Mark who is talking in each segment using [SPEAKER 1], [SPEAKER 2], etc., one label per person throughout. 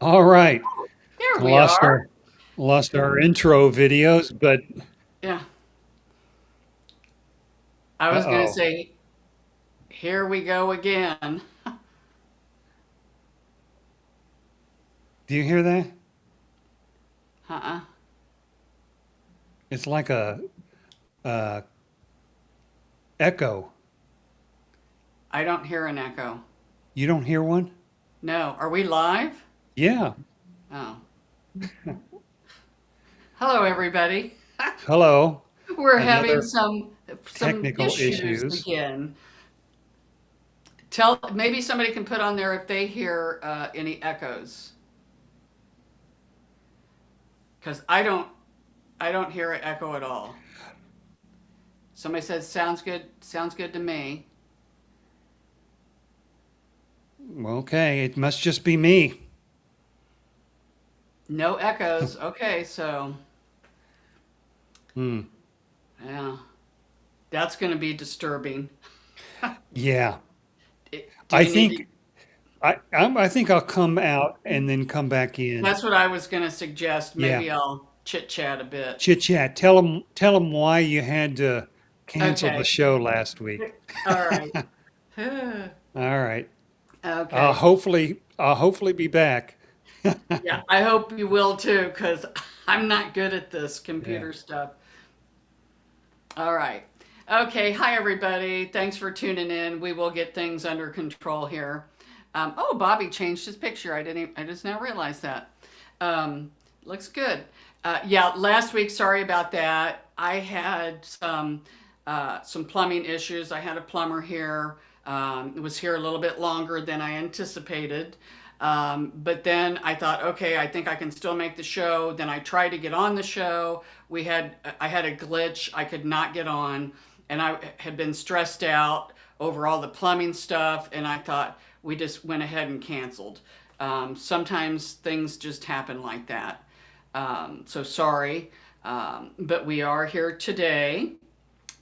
[SPEAKER 1] All right.
[SPEAKER 2] There we
[SPEAKER 1] Lost
[SPEAKER 2] are.
[SPEAKER 1] our lost our intro videos, but
[SPEAKER 2] Yeah, I was going to
[SPEAKER 1] uh-oh.
[SPEAKER 2] say, here we go again.
[SPEAKER 1] Do you hear that?
[SPEAKER 2] Uh-uh.
[SPEAKER 1] It's like a echo.
[SPEAKER 2] I don't hear an echo.
[SPEAKER 1] You don't hear one?
[SPEAKER 2] No. Are we live?
[SPEAKER 1] Yeah.
[SPEAKER 2] Oh. Hello, everybody.
[SPEAKER 1] Hello.
[SPEAKER 2] We're having
[SPEAKER 1] Another
[SPEAKER 2] some
[SPEAKER 1] technical
[SPEAKER 2] issues
[SPEAKER 1] issues.
[SPEAKER 2] again. Tell maybe somebody can put on there if they hear any echoes, because I don't hear an echo at all. Somebody says sounds good to me.
[SPEAKER 1] Okay, it must just be me.
[SPEAKER 2] No echoes. Okay, so
[SPEAKER 1] Hmm.
[SPEAKER 2] yeah, that's going to be disturbing.
[SPEAKER 1] Yeah.
[SPEAKER 2] Do
[SPEAKER 1] I
[SPEAKER 2] you need to?
[SPEAKER 1] think I think I'll come out and then come back in.
[SPEAKER 2] That's what I was going to suggest.
[SPEAKER 1] Yeah.
[SPEAKER 2] Maybe I'll chit chat a bit.
[SPEAKER 1] Chit chat. Tell them why you had to cancel the
[SPEAKER 2] Okay.
[SPEAKER 1] show last week.
[SPEAKER 2] All right.
[SPEAKER 1] All right.
[SPEAKER 2] Okay.
[SPEAKER 1] I'll hopefully be back.
[SPEAKER 2] Yeah, I hope you will too, because I'm not good at this
[SPEAKER 1] Yeah.
[SPEAKER 2] computer stuff. All right. Okay. Hi, everybody. Thanks for tuning in. We will get things under control here. Oh, Bobby changed his picture. I just now realized that. Looks good. Yeah, last week, sorry about that. I had some plumbing issues. I had a plumber here. It was here a little bit longer than I anticipated. But then I thought, okay, I think I can still make the show. Then I tried to get on the show. I had a glitch. I could not get on, and I had been stressed out over all the plumbing stuff. And I thought we just went ahead and canceled. Sometimes things just happen like that. So sorry, but we are here today,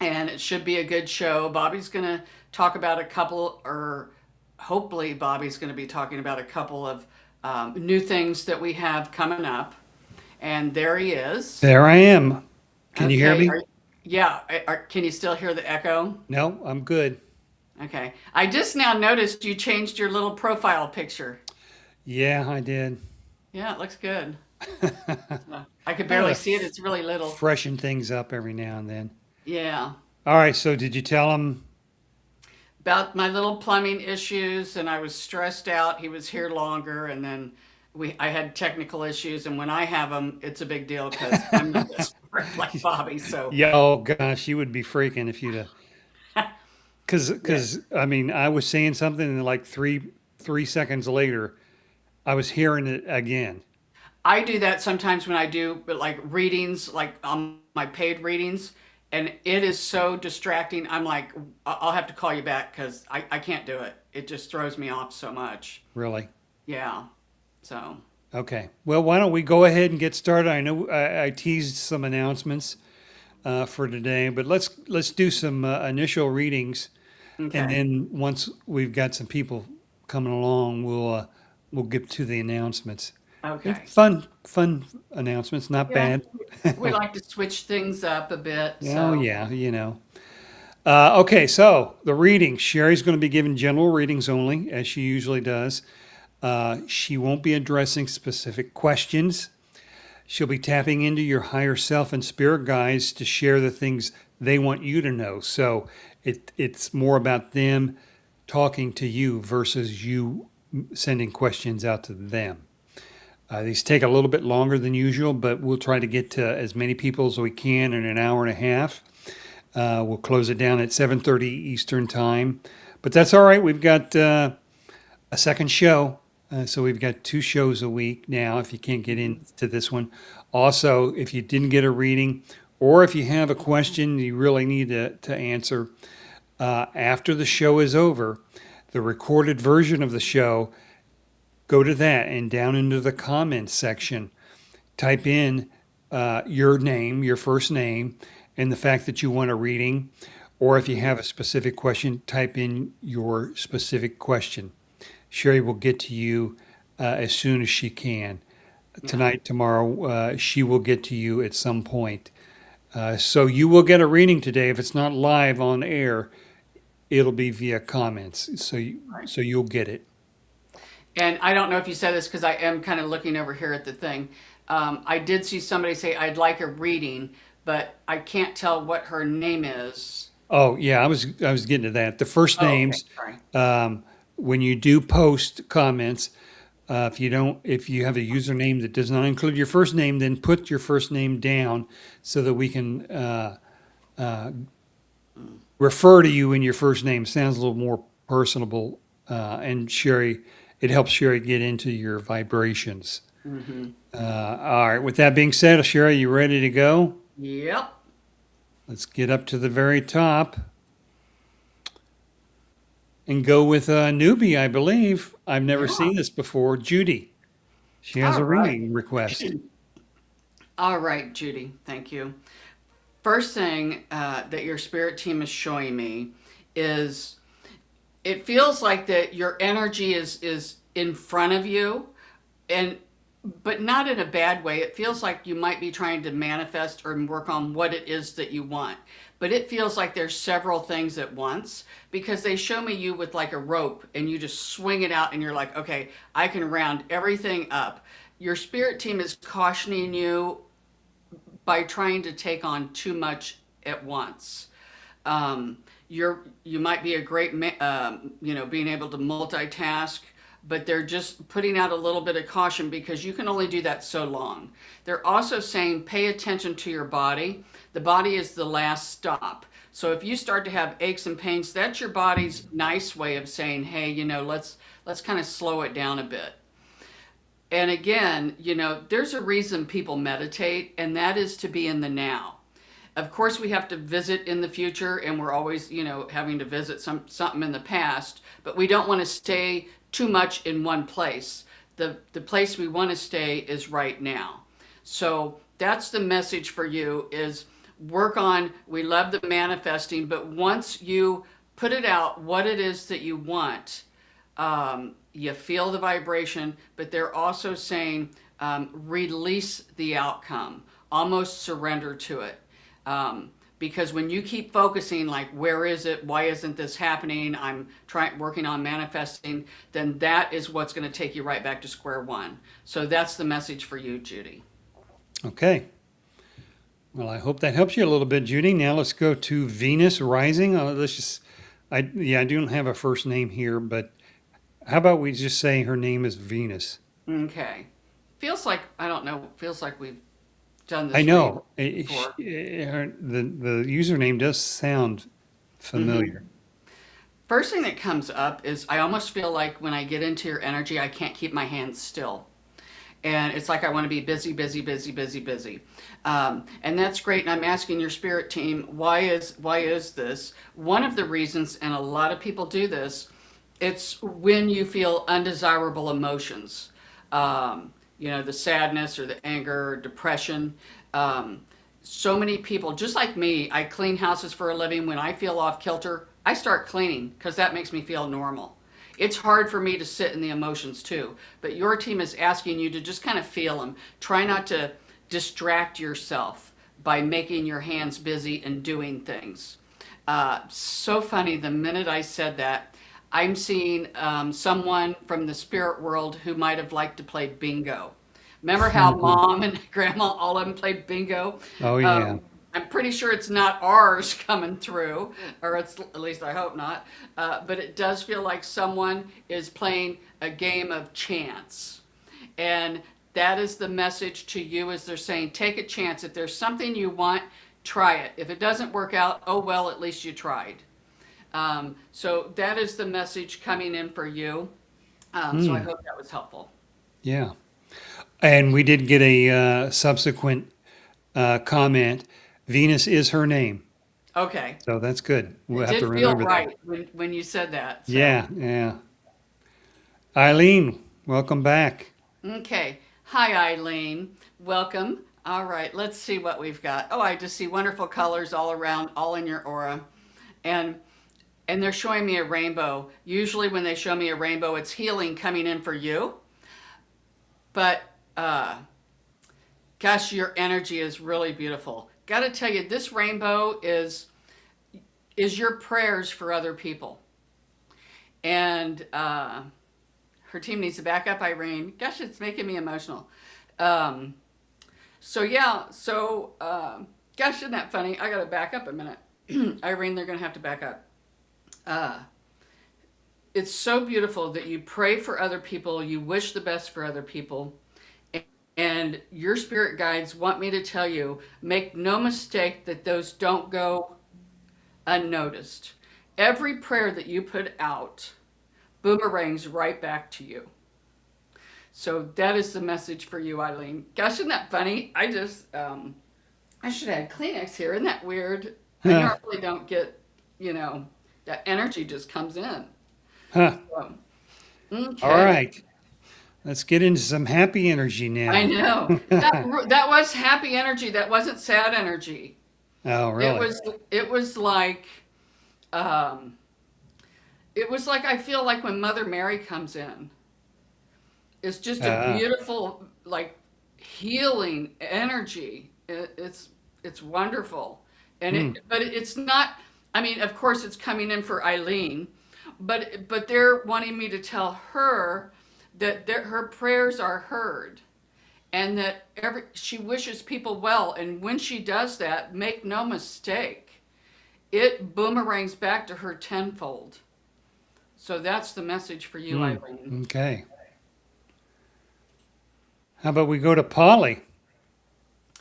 [SPEAKER 2] and it should be a good show. Bobby's going to talk about a couple, or hopefully, Bobby's going to be talking about a couple of new things that we have coming up. And there he is.
[SPEAKER 1] There I am. Can you hear
[SPEAKER 2] Okay.
[SPEAKER 1] me?
[SPEAKER 2] Yeah. Can you still hear the echo?
[SPEAKER 1] No, I'm good.
[SPEAKER 2] Okay. I just now noticed you changed your little profile picture.
[SPEAKER 1] Yeah, I did.
[SPEAKER 2] Yeah, it looks good. I could
[SPEAKER 1] I gotta
[SPEAKER 2] barely see it. It's really little.
[SPEAKER 1] freshen things up every now and then.
[SPEAKER 2] Yeah.
[SPEAKER 1] All right, so did you tell him?
[SPEAKER 2] About my little plumbing issues, and I was stressed out. He was here longer, and then I had technical issues, and when I have them, it's a big deal because I'm not as smart like Bobby. So
[SPEAKER 1] Yeah, oh gosh, you would be freaking if you'd have,
[SPEAKER 2] yeah,
[SPEAKER 1] because I mean, I was saying something and like three seconds later, I was hearing it again.
[SPEAKER 2] I do that sometimes when I do like readings, like on my paid readings, and it is so distracting. I'm like, I'll have to call you back because I can't do it. It just throws me off so much.
[SPEAKER 1] Really?
[SPEAKER 2] Yeah. So
[SPEAKER 1] Okay. Well, why don't we go ahead and get started? I know I teased some announcements for today, but let's do some initial readings, and
[SPEAKER 2] okay,
[SPEAKER 1] then once we've got some people coming along, we'll get to the announcements. It's
[SPEAKER 2] okay.
[SPEAKER 1] fun announcements, not
[SPEAKER 2] Yeah,
[SPEAKER 1] bad.
[SPEAKER 2] we like to switch things up a bit.
[SPEAKER 1] Oh
[SPEAKER 2] So
[SPEAKER 1] yeah, you know. Okay, so the readings. Sherry's going to be giving general readings only, as she usually does. She won't be addressing specific questions. She'll be tapping into your higher self and spirit guides to share the things they want you to know. So it's more about them talking to you versus you sending questions out to them. These take a little bit longer than usual, but we'll try to get to as many people as we can in an hour and a half. We'll close it down at 7:30 Eastern time, but that's all right. We've got a second show, so we've got two shows a week now. If you can't get into this one, also if you didn't get a reading, or if you have a question you really need to answer after the show is over, the recorded version of the show, go to that and down into the comments section, type in your name, your first name, and the fact that you want a reading. Or if you have a specific question, type in your specific question. Sherry will get to you as soon as she can. Tonight, tomorrow, she will get to you at some point. So you will get a reading today. If it's not live on air, it'll be via comments.
[SPEAKER 2] Right.
[SPEAKER 1] So you'll get it.
[SPEAKER 2] And I don't know if you said this because I am kind of looking over here at the thing. I did see somebody say, I'd like a reading, but I can't tell what her name is.
[SPEAKER 1] Oh yeah, I was getting to that. The first
[SPEAKER 2] Oh, okay.
[SPEAKER 1] names,
[SPEAKER 2] Sorry.
[SPEAKER 1] when you do post comments, if you have a username that does not include your first name, then put your first name down so that we can refer to you in your first name. Sounds a little more personable, and Sherry, it helps Sherry get into your vibrations.
[SPEAKER 2] Mm-hmm.
[SPEAKER 1] All right. With that being said, Sherry, you ready to go?
[SPEAKER 2] Yep.
[SPEAKER 1] Let's get up to the very top and go with a newbie, I believe. I've never
[SPEAKER 2] Yeah.
[SPEAKER 1] seen this before. Judy. She has
[SPEAKER 2] All
[SPEAKER 1] a
[SPEAKER 2] right.
[SPEAKER 1] reading request.
[SPEAKER 2] All right, Judy. Thank you. First thing that your spirit team is showing me is it feels like that your energy is in front of you, and but not in a bad way. It feels like you might be trying to manifest or work on what it is that you want. But it feels like there's several things at once because they show me you with like a rope and you just swing it out and you're like, okay, I can round everything up. Your spirit team is cautioning you by trying to take on too much at once. You might be a great, being able to multitask, but they're just putting out a little bit of caution because you can only do that so long. They're also saying pay attention to your body. The body is the last stop. So if you start to have aches and pains, that's your body's nice way of saying, hey, let's kind of slow it down a bit. And again, there's a reason people meditate, and that is to be in the now. Of course, we have to visit in the future, and we're always, having to visit something in the past, but we don't want to stay too much in one place. The place we want to stay is right now. So that's the message for you is work on, we love the manifesting, but once you put it out, what it is that you want, you feel the vibration, but they're also saying release the outcome, almost surrender to it. Because when you keep focusing, like, where is it? Why isn't this happening? I'm working on manifesting, then that is what's going to take you right back to square one. So that's the message for you, Judy.
[SPEAKER 1] Okay. Well, I hope that helps you a little bit, Judy. Now let's go to Venus rising. I don't have a first name here, but how about we just say her name is Venus?
[SPEAKER 2] Okay. Feels like, I don't know, feels like we've done this
[SPEAKER 1] I know.
[SPEAKER 2] before.
[SPEAKER 1] The username does sound familiar.
[SPEAKER 2] First thing that comes up is I almost feel like when I get into your energy, I can't keep my hands still. And it's like I want to be busy, busy, busy, busy, busy. And that's great. And I'm asking your spirit team, why is this? One of the reasons, and a lot of people do this, it's when you feel undesirable emotions. The sadness or the anger or depression. So many people, just like me, I clean houses for a living. When I feel off kilter, I start cleaning because that makes me feel normal. It's hard for me to sit in the emotions too, but your team is asking you to just kind of feel them. Try not to distract yourself by making your hands busy and doing things. So funny, the minute I said that, I'm seeing someone from the spirit world who might have liked to play bingo. Remember how mom and grandma, all of them played bingo?
[SPEAKER 1] Oh yeah.
[SPEAKER 2] I'm pretty sure it's not ours coming through, or it's, at least I hope not. But it does feel like someone is playing a game of chance. And that is the message to you as they're saying, take a chance. If there's something you want, try it. If it doesn't work out, oh well, at least you tried. So that is the message coming in for you. So I hope that was helpful.
[SPEAKER 1] Yeah. And we did get a subsequent comment. Venus is her name.
[SPEAKER 2] Okay.
[SPEAKER 1] So that's good. We'll
[SPEAKER 2] It
[SPEAKER 1] have to
[SPEAKER 2] did feel
[SPEAKER 1] remember
[SPEAKER 2] right
[SPEAKER 1] that.
[SPEAKER 2] when you said that. So.
[SPEAKER 1] Yeah, yeah. Eileen, welcome back.
[SPEAKER 2] Okay. Hi, Eileen. Welcome. All right. Let's see what we've got. Oh, I just see wonderful colors all around, all in your aura. And they're showing me a rainbow. Usually when they show me a rainbow, it's healing coming in for you. but gosh, your energy is really beautiful. Got to tell you, this rainbow is your prayers for other people. And her team needs to back up, Irene. Gosh, it's making me emotional. Um, so yeah, so gosh, isn't that funny? I got to back up a minute. Irene, they're going to have to back up. Uh, it's so beautiful that you pray for other people, you wish the best for other people, and your spirit guides want me to tell you, make no mistake that those don't go unnoticed. Every prayer that you put out boomerangs right back to you. So that is the message for you, Eileen. Gosh, isn't that funny? I should add Kleenex here. Isn't that weird? I
[SPEAKER 1] Huh.
[SPEAKER 2] normally don't get, you know, that energy just comes in.
[SPEAKER 1] Huh.
[SPEAKER 2] So,
[SPEAKER 1] All
[SPEAKER 2] okay.
[SPEAKER 1] right. Let's get into some happy energy
[SPEAKER 2] I
[SPEAKER 1] now.
[SPEAKER 2] know. That was happy energy. That wasn't sad energy.
[SPEAKER 1] Oh,
[SPEAKER 2] It
[SPEAKER 1] really?
[SPEAKER 2] was it was like um it was like I feel like when Mother Mary comes in. It's just a
[SPEAKER 1] Uh,
[SPEAKER 2] beautiful like healing energy. It's wonderful. And
[SPEAKER 1] hmm.
[SPEAKER 2] it's not, I mean, of course it's coming in for Eileen, but they're wanting me to tell her that her prayers are heard and that she wishes people well, and when she does that, make no mistake, it boomerangs back to her tenfold. So that's the message for you,
[SPEAKER 1] Hmm.
[SPEAKER 2] Eileen.
[SPEAKER 1] Okay. How about we go to Polly?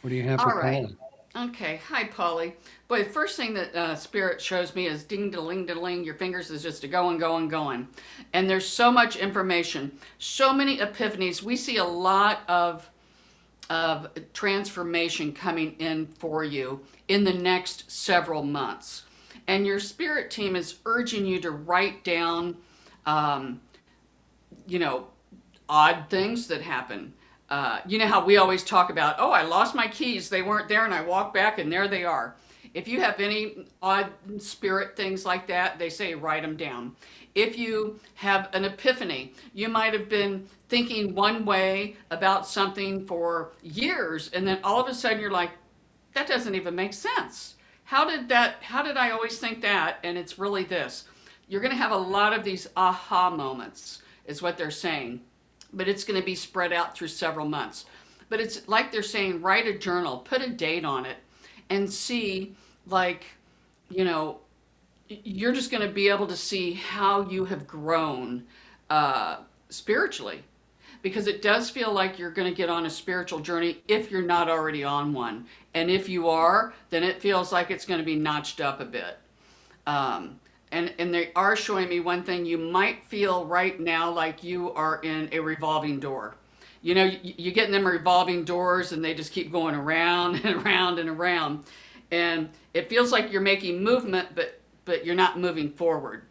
[SPEAKER 1] What do you have for
[SPEAKER 2] All right.
[SPEAKER 1] Polly?
[SPEAKER 2] Okay. Hi, Polly. Boy, the first thing that Spirit shows me is ding, da ling, da ling. Your fingers is just a going, going, going. And there's so much information, so many epiphanies. We see a lot of transformation coming in for you in the next several months. And your spirit team is urging you to write down, um, you know, odd things that happen. You know how we always talk about, oh, I lost my keys, they weren't there, and I walked back and there they are. If you have any odd spirit things like that, they say write them down. If you have an epiphany, you might have been thinking one way about something for years, and then all of a sudden you're like, that doesn't even make sense. How did I always think that? And it's really this. You're going to have a lot of these aha moments, is what they're saying, but it's going to be spread out through several months. But it's like they're saying, write a journal, put a date on it, and see, like, you know, you're just going to be able to see how you have grown spiritually. Because it does feel like you're going to get on a spiritual journey if you're not already on one. And if you are, then it feels like it's going to be notched up a bit. Um, and they are showing me one thing. You might feel right now like you are in a revolving door. You know, you get in them revolving doors and they just keep going around and around and around. And it feels like you're making movement, but you're not moving forward.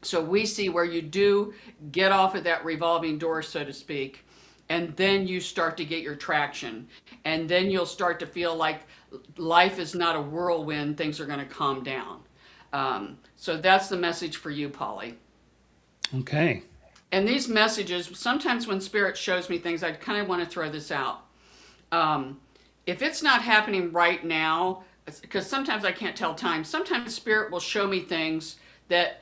[SPEAKER 2] So we see where you do get off of that revolving door, so to speak, and then you start to get your traction. And then you'll start to feel like life is not a whirlwind, things are going to calm down. So that's the message for you, Polly.
[SPEAKER 1] Okay.
[SPEAKER 2] And these messages, sometimes when Spirit shows me things, I kind of want to throw this out. Um, if it's not happening right now, because sometimes I can't tell time, sometimes Spirit will show me things that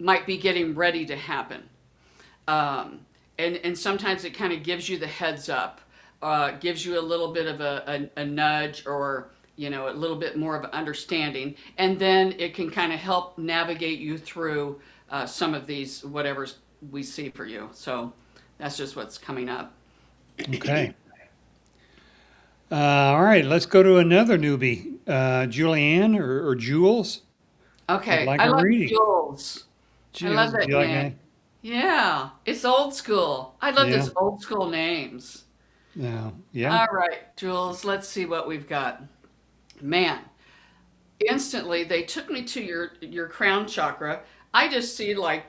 [SPEAKER 2] might be getting ready to happen. Um, and sometimes it kind of gives you the heads up, gives you a little bit of a nudge or, you know, a little bit more of an understanding. And then it can kind of help navigate you through some of these, whatever we see for you. So that's just what's coming up.
[SPEAKER 1] Okay. All right. Let's go to another newbie, Julianne or Jules. Would
[SPEAKER 2] Okay,
[SPEAKER 1] like
[SPEAKER 2] I
[SPEAKER 1] a
[SPEAKER 2] love
[SPEAKER 1] reading.
[SPEAKER 2] Jules. I love
[SPEAKER 1] Jules, do
[SPEAKER 2] that
[SPEAKER 1] you like
[SPEAKER 2] name.
[SPEAKER 1] that?
[SPEAKER 2] Yeah, it's old school. I love
[SPEAKER 1] Yeah.
[SPEAKER 2] those old school names.
[SPEAKER 1] No. Yeah.
[SPEAKER 2] All right, Jules, let's see what we've got. Man, instantly they took me to your crown chakra. I just see like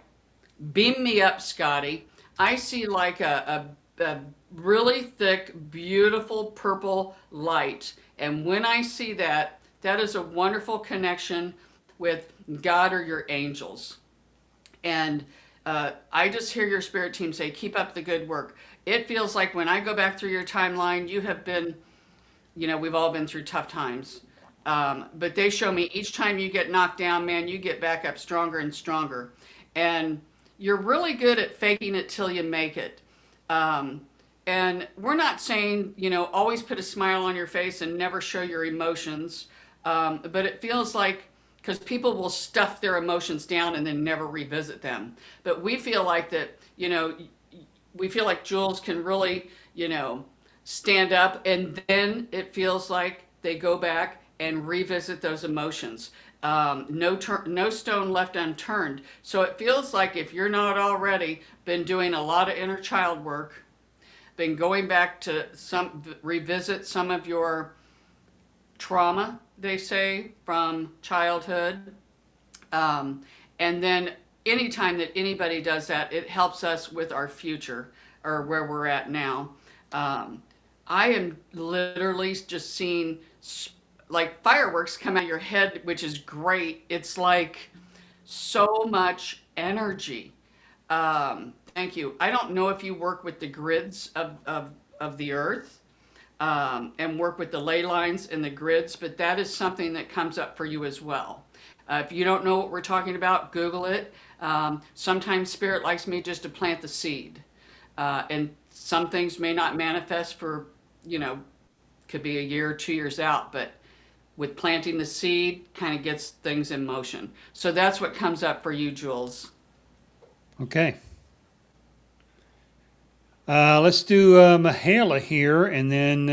[SPEAKER 2] beam me up, Scotty. I see like a really thick, beautiful purple light. And when I see that, that is a wonderful connection with God or your angels. And I just hear your spirit team say, keep up the good work. It feels like when I go back through your timeline, you have been, we've all been through tough times. But they show me each time you get knocked down, man, you get back up stronger and stronger. And you're really good at faking it till you make it. And we're not saying, always put a smile on your face and never show your emotions. But it feels like, because people will stuff their emotions down and then never revisit them. But we feel like that, we feel like Jules can really, stand up, and then it feels like they go back and revisit those emotions. No stone left unturned. So it feels like if you're not already been doing a lot of inner child work, been going back to revisit some of your trauma, they say, from childhood. And then anytime that anybody does that, it helps us with our future or where we're at now. I am literally just seeing like fireworks come out of your head, which is great. It's like so much energy. Thank you. I don't know if you work with the grids of the earth, and work with the ley lines and the grids, but that is something that comes up for you as well. If you don't know what we're talking about, Google it. Sometimes Spirit likes me just to plant the seed. And some things may not manifest for, could be a year or 2 years out, but with planting the seed kind of gets things in motion. So that's what comes up for you, Jules.
[SPEAKER 1] Okay. Let's do Michaela here, and then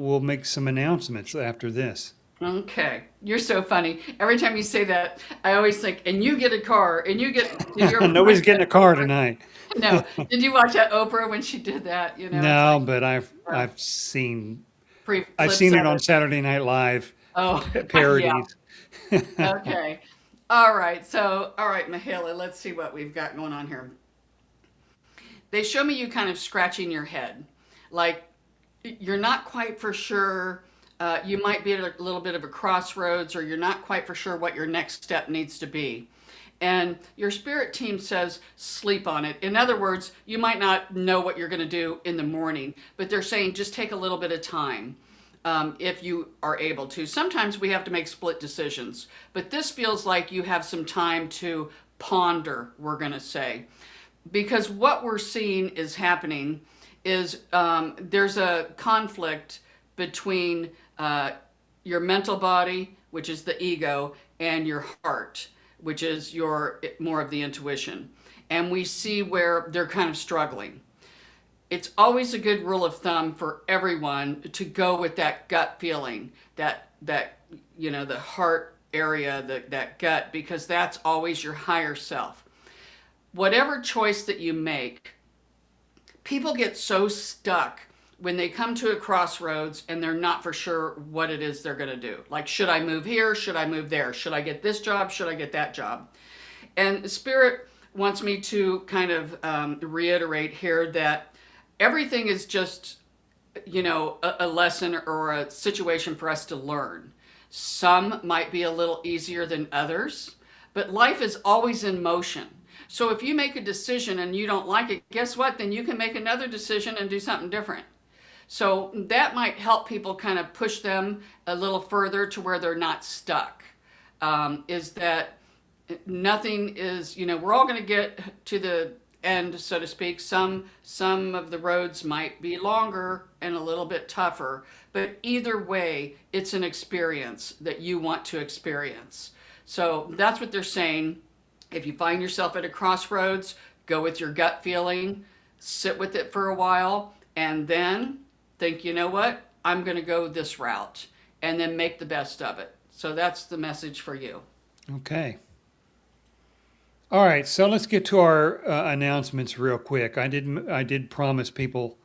[SPEAKER 1] we'll make some announcements after this.
[SPEAKER 2] Okay. You're so funny. Every time you say that, I always think, and you get a car, and you get, did you ever
[SPEAKER 1] Nobody's
[SPEAKER 2] watch
[SPEAKER 1] getting a
[SPEAKER 2] that
[SPEAKER 1] car
[SPEAKER 2] Oprah?
[SPEAKER 1] tonight.
[SPEAKER 2] No. Did you watch that Oprah when she did that? It's
[SPEAKER 1] No,
[SPEAKER 2] like,
[SPEAKER 1] but
[SPEAKER 2] or
[SPEAKER 1] I've seen I've
[SPEAKER 2] clips
[SPEAKER 1] seen it
[SPEAKER 2] of
[SPEAKER 1] on
[SPEAKER 2] it.
[SPEAKER 1] Saturday Night Live
[SPEAKER 2] Oh, yeah.
[SPEAKER 1] parodies.
[SPEAKER 2] Okay. All right. So, all right, Michaela, let's see what we've got going on here. They show me you kind of scratching your head. Like you're not quite for sure. You might be at a little bit of a crossroads, or you're not quite for sure what your next step needs to be. And your spirit team says sleep on it. In other words, you might not know what you're going to do in the morning, but they're saying just take a little bit of time, if you are able to. Sometimes we have to make split decisions, but this feels like you have some time to ponder, we're going to say. Because what we're seeing is happening is, there's a conflict between your mental body, which is the ego, and your heart, which is your more of the intuition. And we see where they're kind of struggling. It's always a good rule of thumb for everyone to go with that gut feeling, that the heart area, that gut, because that's always your higher self. Whatever choice that you make, people get so stuck when they come to a crossroads and they're not for sure what it is they're going to do. Like, should I move here? Should I move there? Should I get this job? Should I get that job? And Spirit wants me to kind of reiterate here that everything is just, a lesson or a situation for us to learn. Some might be a little easier than others, but life is always in motion. So if you make a decision and you don't like it, guess what? Then you can make another decision and do something different. So that might help people kind of push them a little further to where they're not stuck. Is that nothing is, we're all going to get to the end, so to speak. Some of the roads might be longer and a little bit tougher, but either way, it's an experience that you want to experience. So that's what they're saying. If you find yourself at a crossroads, go with your gut feeling, sit with it for a while, and then think, you know what, I'm going to go this route, and then make the best of it. So that's the message for you.
[SPEAKER 1] Okay. All right, so let's get to our announcements real quick. I did promise people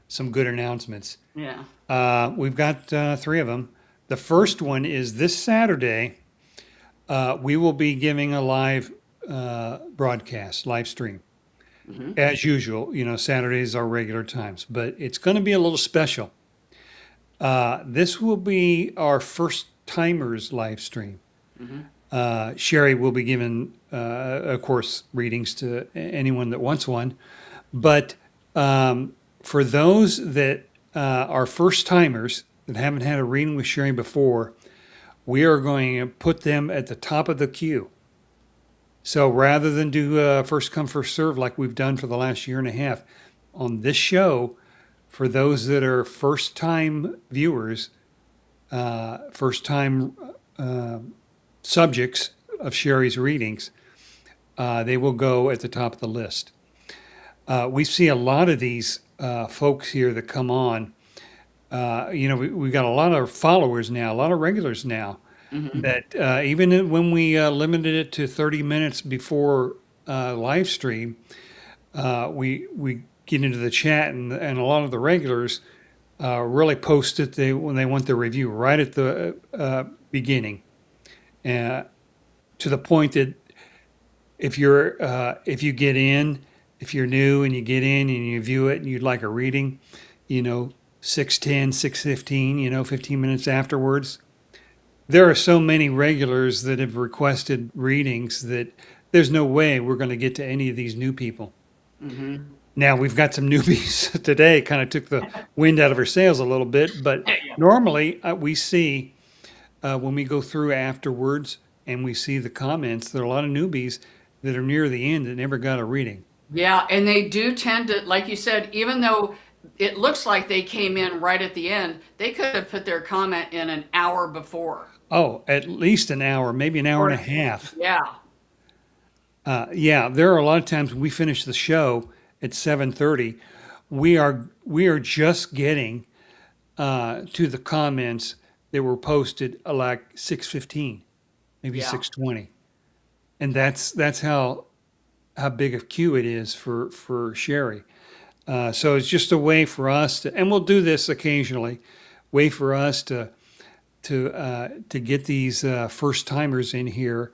[SPEAKER 1] some good announcements.
[SPEAKER 2] Yeah.
[SPEAKER 1] We've got three of them. The first one is this Saturday. We will be giving a live broadcast, live stream, as usual. Saturdays are regular times, but it's going to be a little special. This will be our first timers live stream. Shari will be giving, of course, readings to anyone that wants one. But for those that are first timers that haven't had a reading with Shari before, we are going to put them at the top of the queue. So rather than do first come, first serve like we've done for the last year and a half, on this show, for those that are first time viewers, first time subjects of Shari's readings, they will go at the top of the list. We see a lot of these folks here that come on. We've got a lot of followers now, a lot of regulars now. That even when we limited it to 30 minutes before live stream, we get into the chat, and a lot of the regulars really post it when they want their review right at the beginning, to the point that if you get in, if you're new and you get in and you view it and you'd like a reading, 6:10, 6:15, 15 minutes afterwards. There are so many regulars that have requested readings that there's no way we're going to get to any of these new people. Now, we've got some newbies today, kind of took the wind out of our sails a little bit, but normally we see when we go through afterwards and we see the comments, there are a lot of newbies that are near the end that never got a reading.
[SPEAKER 2] Yeah, and they do tend to, like you said, even though it looks like they came in right at the end, they could have put their comment in an hour before.
[SPEAKER 1] Oh, at least an hour, maybe an hour and a half.
[SPEAKER 2] Yeah.
[SPEAKER 1] Yeah, there are a lot of times when we finish the show at 7:30, we are just getting to the comments that were posted like 6:15, maybe
[SPEAKER 2] Yeah.
[SPEAKER 1] 6:20, and that's how big a queue it is for Shari. So it's just a way for us to, and we'll do this occasionally, way for us to get these first timers in here,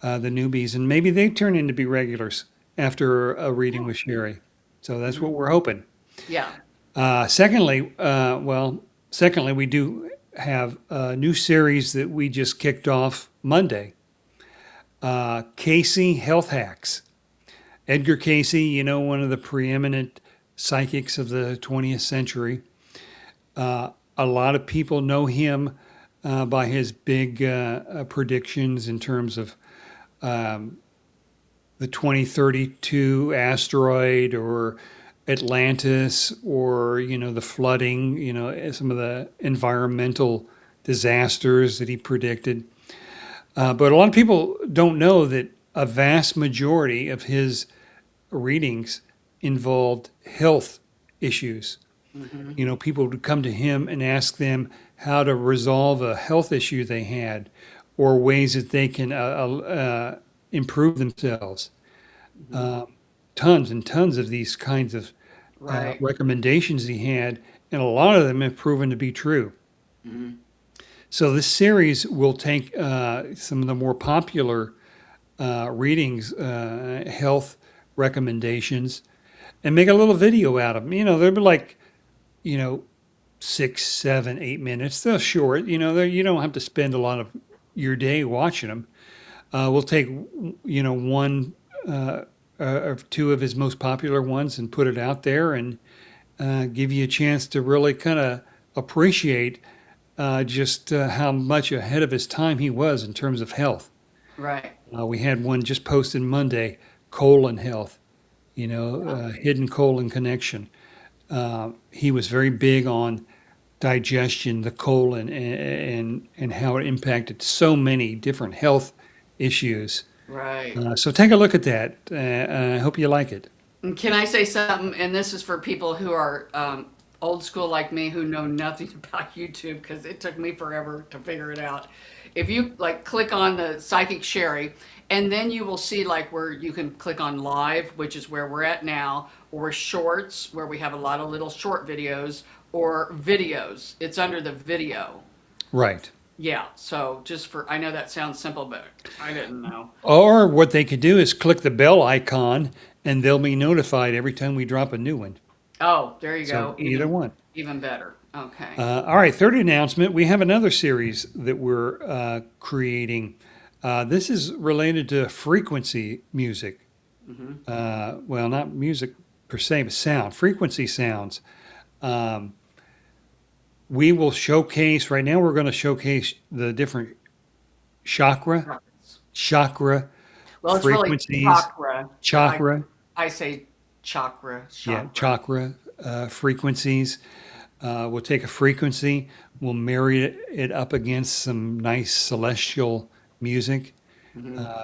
[SPEAKER 1] the newbies, and maybe they turn into be regulars after a reading with Shari. So that's what we're hoping.
[SPEAKER 2] Yeah.
[SPEAKER 1] Secondly, we do have a new series that we just kicked off Monday. Casey Health Hacks. Edgar Casey, one of the preeminent psychics of the 20th century. A lot of people know him by his big predictions in terms of the 2032 asteroid or Atlantis, or the flooding, some of the environmental disasters that he predicted. But a lot of people don't know that a vast majority of his readings involved health issues. People would come to him and ask them how to resolve a health issue they had, or ways that they can improve themselves. Tons and tons of these kinds of
[SPEAKER 2] Right.
[SPEAKER 1] recommendations he had, and a lot of them have proven to be true. So this series will take some of the more popular readings, health recommendations, and make a little video out of them. They'll be like, 6, 7, 8 minutes. They're short. You don't have to spend a lot of your day watching them. We'll take, one or two of his most popular ones and put it out there, and give you a chance to really kind of appreciate just how much ahead of his time he was in terms of health.
[SPEAKER 2] Right.
[SPEAKER 1] We had one just posted Monday, colon health, hidden colon connection. He was very big on digestion, the colon, and how it impacted so many different health issues.
[SPEAKER 2] Right.
[SPEAKER 1] So take a look at that. I hope you like it.
[SPEAKER 2] And can I say something? And this is for people who are old school like me, who know nothing about YouTube, because it took me forever to figure it out. If you click on the Psychic Shari, and then you will see where you can click on live, which is where we're at now, or shorts, where we have a lot of little short videos, or videos. It's under the video.
[SPEAKER 1] Right.
[SPEAKER 2] Yeah. So I know that sounds simple, but I didn't know.
[SPEAKER 1] Or what they could do is click the bell icon, and they'll be notified every time we drop a new one.
[SPEAKER 2] Oh, there you go.
[SPEAKER 1] So either one.
[SPEAKER 2] Even better. Okay.
[SPEAKER 1] All right, third announcement. We have another series that we're creating. This is related to frequency music. Well, not music per se, but sound, frequency sounds. Um, we will showcase, right now, we're going to showcase the different chakra
[SPEAKER 2] Well, it's really
[SPEAKER 1] frequencies,
[SPEAKER 2] chakra, but
[SPEAKER 1] chakra,
[SPEAKER 2] I say
[SPEAKER 1] yeah,
[SPEAKER 2] chakra.
[SPEAKER 1] chakra frequencies. We'll take a frequency, we'll marry it up against some nice celestial music.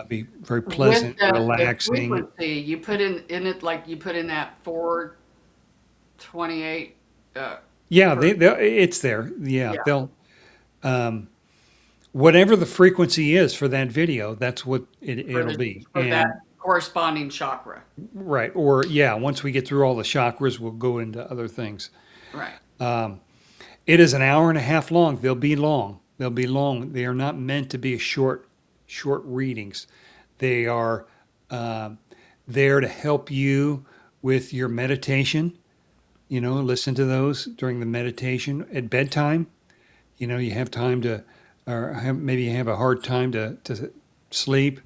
[SPEAKER 1] Be very
[SPEAKER 2] With
[SPEAKER 1] pleasant,
[SPEAKER 2] the
[SPEAKER 1] relaxing.
[SPEAKER 2] frequency, you put in it like you put in that 428
[SPEAKER 1] Yeah,
[SPEAKER 2] per
[SPEAKER 1] it's there. Yeah,
[SPEAKER 2] yeah
[SPEAKER 1] they'll whatever the frequency is for that video, that's what
[SPEAKER 2] for
[SPEAKER 1] it'll
[SPEAKER 2] the
[SPEAKER 1] be.
[SPEAKER 2] for
[SPEAKER 1] And
[SPEAKER 2] that corresponding chakra.
[SPEAKER 1] right, or yeah, once we get through all the chakras, we'll go into other things.
[SPEAKER 2] Right.
[SPEAKER 1] It is an hour and a half long. They'll be long. They'll be long. They are not meant to be short readings. They are uh, there to help you with your meditation. Listen to those during the meditation at bedtime. You have time to, or maybe you have a hard time to sleep.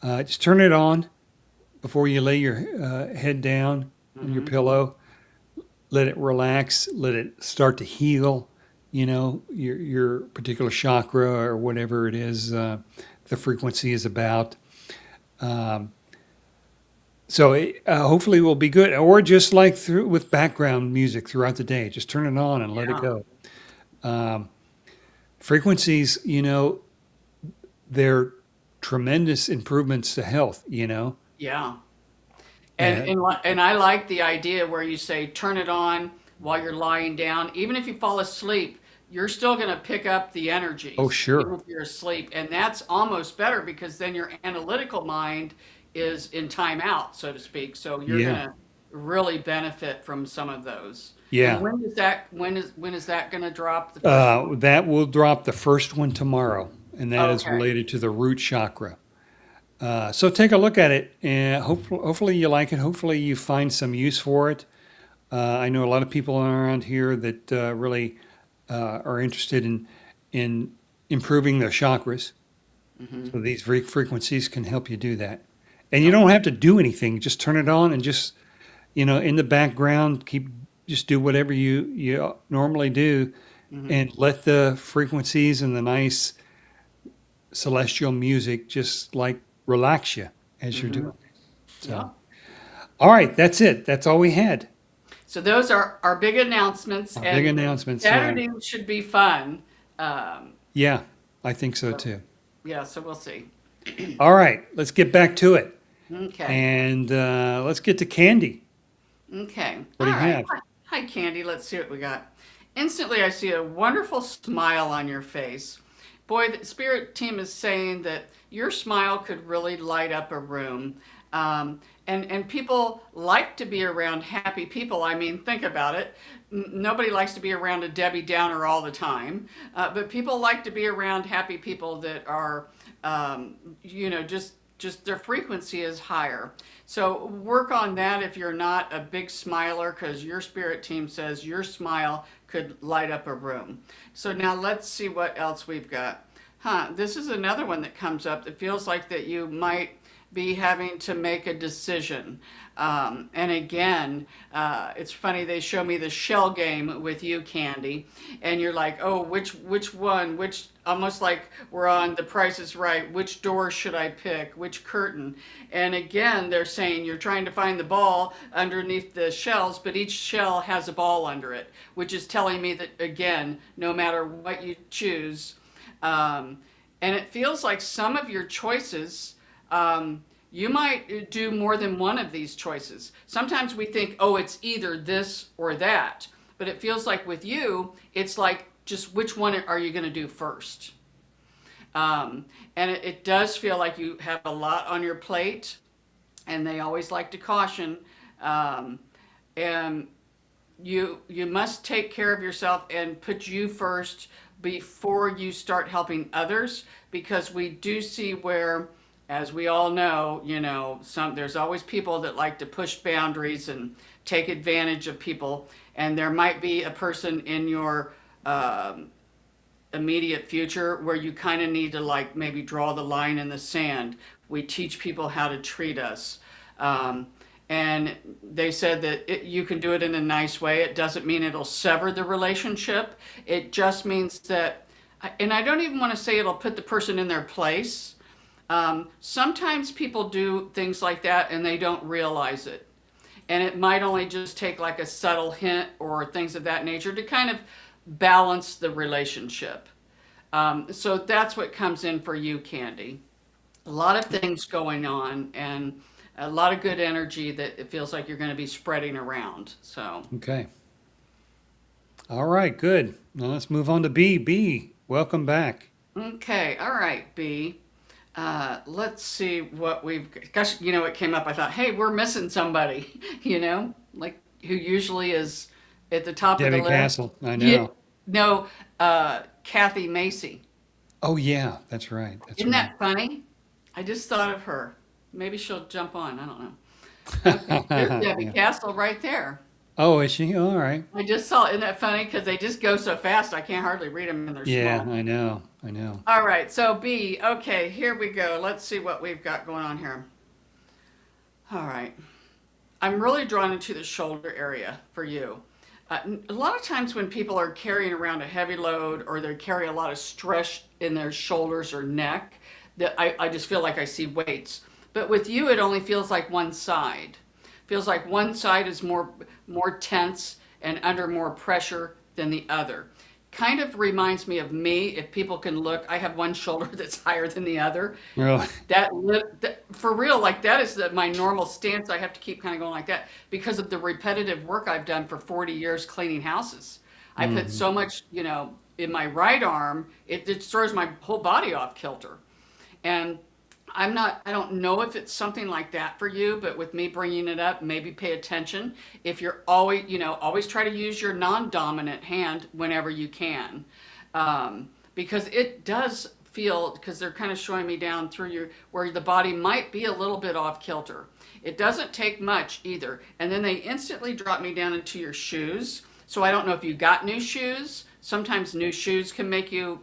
[SPEAKER 1] Just turn it on before you lay your head down on your
[SPEAKER 2] Hmm.
[SPEAKER 1] pillow. Let it relax. Let it start to heal. Your particular chakra or whatever it is the frequency is about. Um, so hopefully it will be good, or just like through with background music throughout the day. Just turn it on and let it
[SPEAKER 2] Yeah.
[SPEAKER 1] go. Um, Frequencies, they're tremendous improvements to health.
[SPEAKER 2] Yeah.
[SPEAKER 1] And
[SPEAKER 2] And I like the idea where you say turn it on while you're lying down. Even if you fall asleep, you're still going to pick up the
[SPEAKER 1] oh,
[SPEAKER 2] energies, even
[SPEAKER 1] sure,
[SPEAKER 2] if you're asleep. And that's almost better because then your analytical mind is in timeout, so to speak. So you're going
[SPEAKER 1] yeah,
[SPEAKER 2] to really benefit from some of those. And
[SPEAKER 1] yeah.
[SPEAKER 2] when is that going to drop the first one?
[SPEAKER 1] That will drop the first one tomorrow, and that is
[SPEAKER 2] Okay.
[SPEAKER 1] related to the root chakra. So take a look at it, and hopefully you like it. Hopefully you find some use for it. I know a lot of people around here that really are interested in improving their chakras.
[SPEAKER 2] Hmm.
[SPEAKER 1] So these frequencies can help you do that, and you don't
[SPEAKER 2] Okay.
[SPEAKER 1] have to do anything. Just turn it on and just in the background just do whatever you normally do,
[SPEAKER 2] Hmm.
[SPEAKER 1] and let the frequencies and the nice celestial music just like relax you as you're
[SPEAKER 2] Hmm.
[SPEAKER 1] doing it.
[SPEAKER 2] Yeah.
[SPEAKER 1] So, all right, that's it. That's all we had.
[SPEAKER 2] So those are our big announcements,
[SPEAKER 1] Our big
[SPEAKER 2] and
[SPEAKER 1] announcements. Yeah.
[SPEAKER 2] Saturday should be fun. Um,
[SPEAKER 1] Yeah, I think so
[SPEAKER 2] so,
[SPEAKER 1] too.
[SPEAKER 2] yeah, so we'll see.
[SPEAKER 1] All right, let's get back to it.
[SPEAKER 2] Okay.
[SPEAKER 1] And let's get to Candy.
[SPEAKER 2] Okay.
[SPEAKER 1] What
[SPEAKER 2] All
[SPEAKER 1] do you
[SPEAKER 2] right.
[SPEAKER 1] have?
[SPEAKER 2] Hi, Candy. Let's see what we got. Instantly, I see a wonderful smile on your face. Boy, the spirit team is saying that your smile could really light up a room. And people like to be around happy people. I mean, think about it. Nobody likes to be around a Debbie Downer all the time, but people like to be around happy people that are, just their frequency is higher. So work on that if you're not a big smiler, because your spirit team says your smile could light up a room. So now let's see what else we've got. This is another one that comes up. It feels like that you might be having to make a decision. And again, it's funny, they show me the shell game with you, Candy, and you're like, oh, which one, which, almost like we're on The Price is Right, which door should I pick, which curtain? And again, they're saying you're trying to find the ball underneath the shells, but each shell has a ball under it, which is telling me that, again, no matter what you choose, um, and it feels like some of your choices, you might do more than one of these choices. Sometimes we think, oh, it's either this or that. But it feels like with you, it's like just which one are you going to do first? Um, and it does feel like you have a lot on your plate, and they always like to caution. Um, and you must take care of yourself and put you first before you start helping others, because we do see where, as we all know, some there's always people that like to push boundaries and take advantage of people, and there might be a person in your um, immediate future where you kind of need to like maybe draw the line in the sand. We teach people how to treat us. Um, and they said that you can do it in a nice way. It doesn't mean it'll sever the relationship. It just means that, and I don't even want to say it'll put the person in their place. Sometimes people do things like that and they don't realize it. And it might only just take like a subtle hint or things of that nature to kind of balance the relationship. So that's what comes in for you, Candy. A lot of things going on and a lot of good energy that it feels like you're going to be spreading around. So,
[SPEAKER 1] Okay. All right, good. Now let's move on to B. B, welcome back.
[SPEAKER 2] okay. All right, B. Let's see what we've, gosh, it came up. I thought, hey, we're missing somebody, like who usually is at the top of the
[SPEAKER 1] Debbie
[SPEAKER 2] list.
[SPEAKER 1] Castle, I
[SPEAKER 2] Yeah,
[SPEAKER 1] know.
[SPEAKER 2] no, Kathy Macy.
[SPEAKER 1] Oh, yeah, that's right. That's
[SPEAKER 2] Isn't
[SPEAKER 1] right.
[SPEAKER 2] that funny? I just thought of her. Maybe she'll jump on. I don't know. Okay, there's Debbie
[SPEAKER 1] Yeah.
[SPEAKER 2] Castle right there.
[SPEAKER 1] Oh, is she? All right.
[SPEAKER 2] I just saw, isn't that funny? Because they just go so fast, I can't hardly read them and they're
[SPEAKER 1] Yeah,
[SPEAKER 2] small.
[SPEAKER 1] I know. I know.
[SPEAKER 2] All right, so B. Okay, here we go. Let's see what we've got going on here. All right. I'm really drawn into the shoulder area for you. A lot of times when people are carrying around a heavy load or they carry a lot of stress in their shoulders or neck, that I just feel like I see weights. But with you, it only feels like one side. Feels like one side is more tense and under more pressure than the other. Kind of reminds me of me. If people can look, I have one shoulder that's higher than the other.
[SPEAKER 1] Really?
[SPEAKER 2] That for real, like that is my normal stance. I have to keep kind of going like that because of the repetitive work I've done for 40 years cleaning houses. I put
[SPEAKER 1] Hmm.
[SPEAKER 2] so much, in my right arm, it throws my whole body off kilter. And I don't know if it's something like that for you, but with me bringing it up, maybe pay attention. If you're always, always try to use your non-dominant hand whenever you can. Because it does feel, because they're kind of showing me down through where the body might be a little bit off kilter. It doesn't take much either. And then they instantly drop me down into your shoes. So I don't know if you got new shoes. Sometimes new shoes can make you,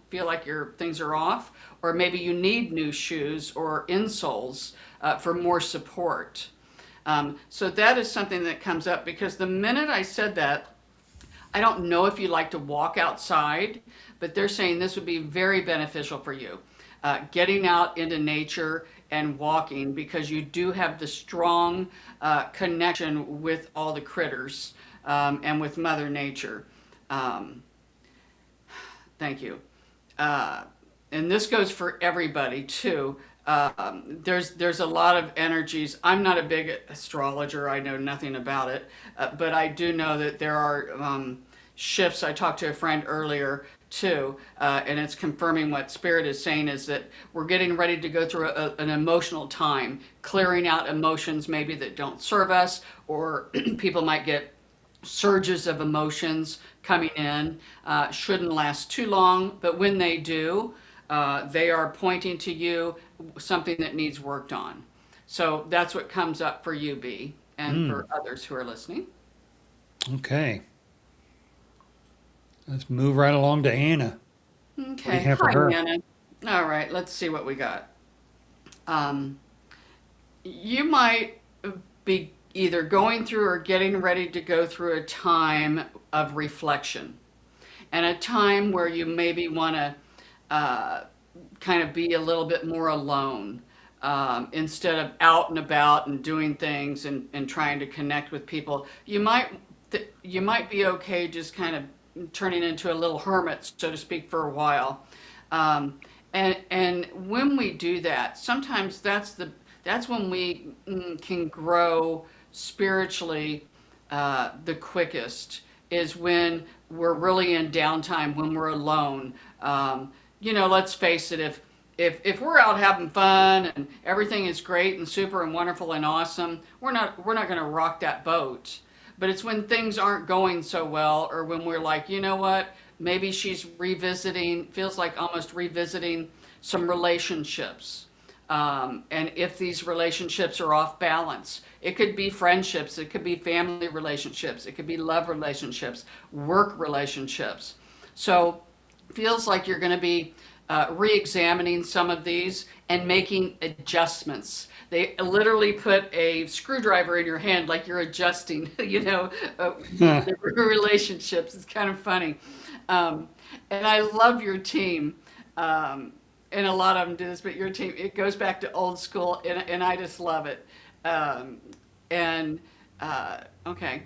[SPEAKER 2] feel like your things are off, or maybe you need new shoes or insoles for more support. So that is something that comes up because the minute I said that, I don't know if you like to walk outside, but they're saying this would be very beneficial for you. Getting out into nature and walking because you do have the strong connection with all the critters and with Mother Nature. Um, Thank you. Uh, and this goes for everybody too. There's a lot of energies. I'm not a big astrologer. I know nothing about it, but I do know that there are shifts. I talked to a friend earlier too, and it's confirming what Spirit is saying is that we're getting ready to go through an emotional time, clearing out emotions maybe that don't serve us, or people might get surges of emotions coming in. Shouldn't last too long, but when they do, they are pointing to you something that needs worked on. So that's what comes up for you, B, and
[SPEAKER 1] Mm.
[SPEAKER 2] for others who are listening.
[SPEAKER 1] Okay. Let's move right along to Anna. What do you
[SPEAKER 2] Okay.
[SPEAKER 1] have for
[SPEAKER 2] Hi,
[SPEAKER 1] her?
[SPEAKER 2] Nana. All right, let's see what we got. Um, you might be either going through or getting ready to go through a time of reflection and a time where you maybe want to kind of be a little bit more alone instead of out and about and doing things and trying to connect with people. You might be okay just kind of turning into a little hermit, so to speak, for a while. And when we do that, sometimes that's when we can grow spiritually the quickest is when we're really in downtime, when we're alone. Let's face it, if we're out having fun and everything is great and super and wonderful and awesome, we're not going to rock that boat. But it's when things aren't going so well, or when we're like, you know what, maybe she's revisiting, feels like almost revisiting some relationships. And if these relationships are off balance, it could be friendships, it could be family relationships, it could be love relationships, work relationships. So feels like you're going to be re-examining some of these and making adjustments. They literally put a screwdriver in your hand like you're adjusting, the relationships. It's kind of funny. Um, and I love your team. Um, and a lot of them do this, but your team, it goes back to old school, and I just love it. Um, and okay.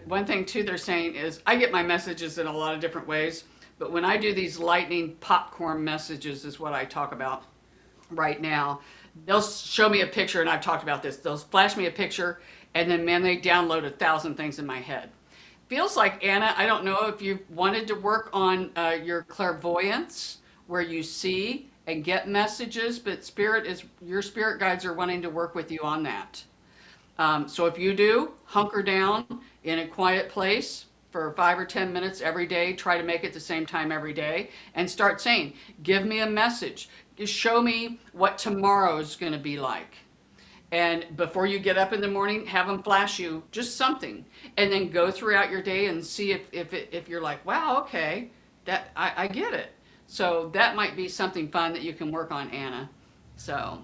[SPEAKER 2] One thing too they're saying is I get my messages in a lot of different ways, but when I do these lightning popcorn messages is what I talk about right now. They'll show me a picture, and I've talked about this. They'll flash me a picture, and then man, they download 1,000 things in my head. Feels like, Anna, I don't know if you wanted to work on your clairvoyance, where you see and get messages, but your spirit guides are wanting to work with you on that. So if you do, hunker down in a quiet place for 5 or 10 minutes every day. Try to make it the same time every day and start saying, give me a message. Show me what tomorrow's going to be like. And before you get up in the morning, have them flash you just something, and then go throughout your day and see if you're like, wow, okay, that I get it. So that might be something fun that you can work on, Anna. So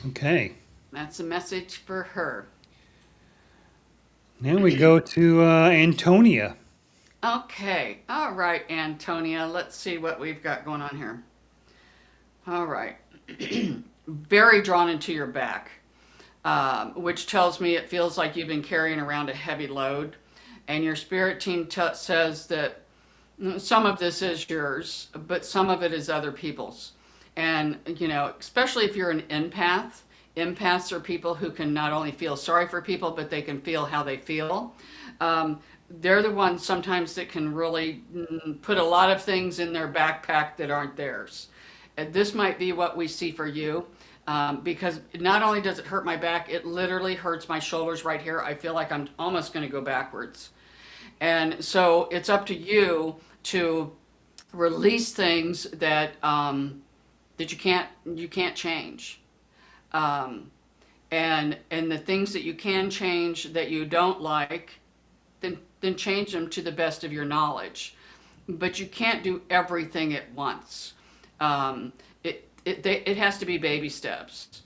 [SPEAKER 1] Okay.
[SPEAKER 2] that's a message for her.
[SPEAKER 1] Now we go to Antonia.
[SPEAKER 2] Okay, all right, Antonia. Let's see what we've got going on here. All right, very drawn into your back, which tells me it feels like you've been carrying around a heavy load, and your spirit team says that some of this is yours, but some of it is other people's. And, especially if you're an empath, empaths are people who can not only feel sorry for people, but they can feel how they feel. They're the ones sometimes that can really put a lot of things in their backpack that aren't theirs. And this might be what we see for you. Because not only does it hurt my back, it literally hurts my shoulders right here. I feel like I'm almost going to go backwards. And so it's up to you to release things that that you can't change, and the things that you can change that you don't like, then change them to the best of your knowledge. But you can't do everything at once. It has to be baby steps,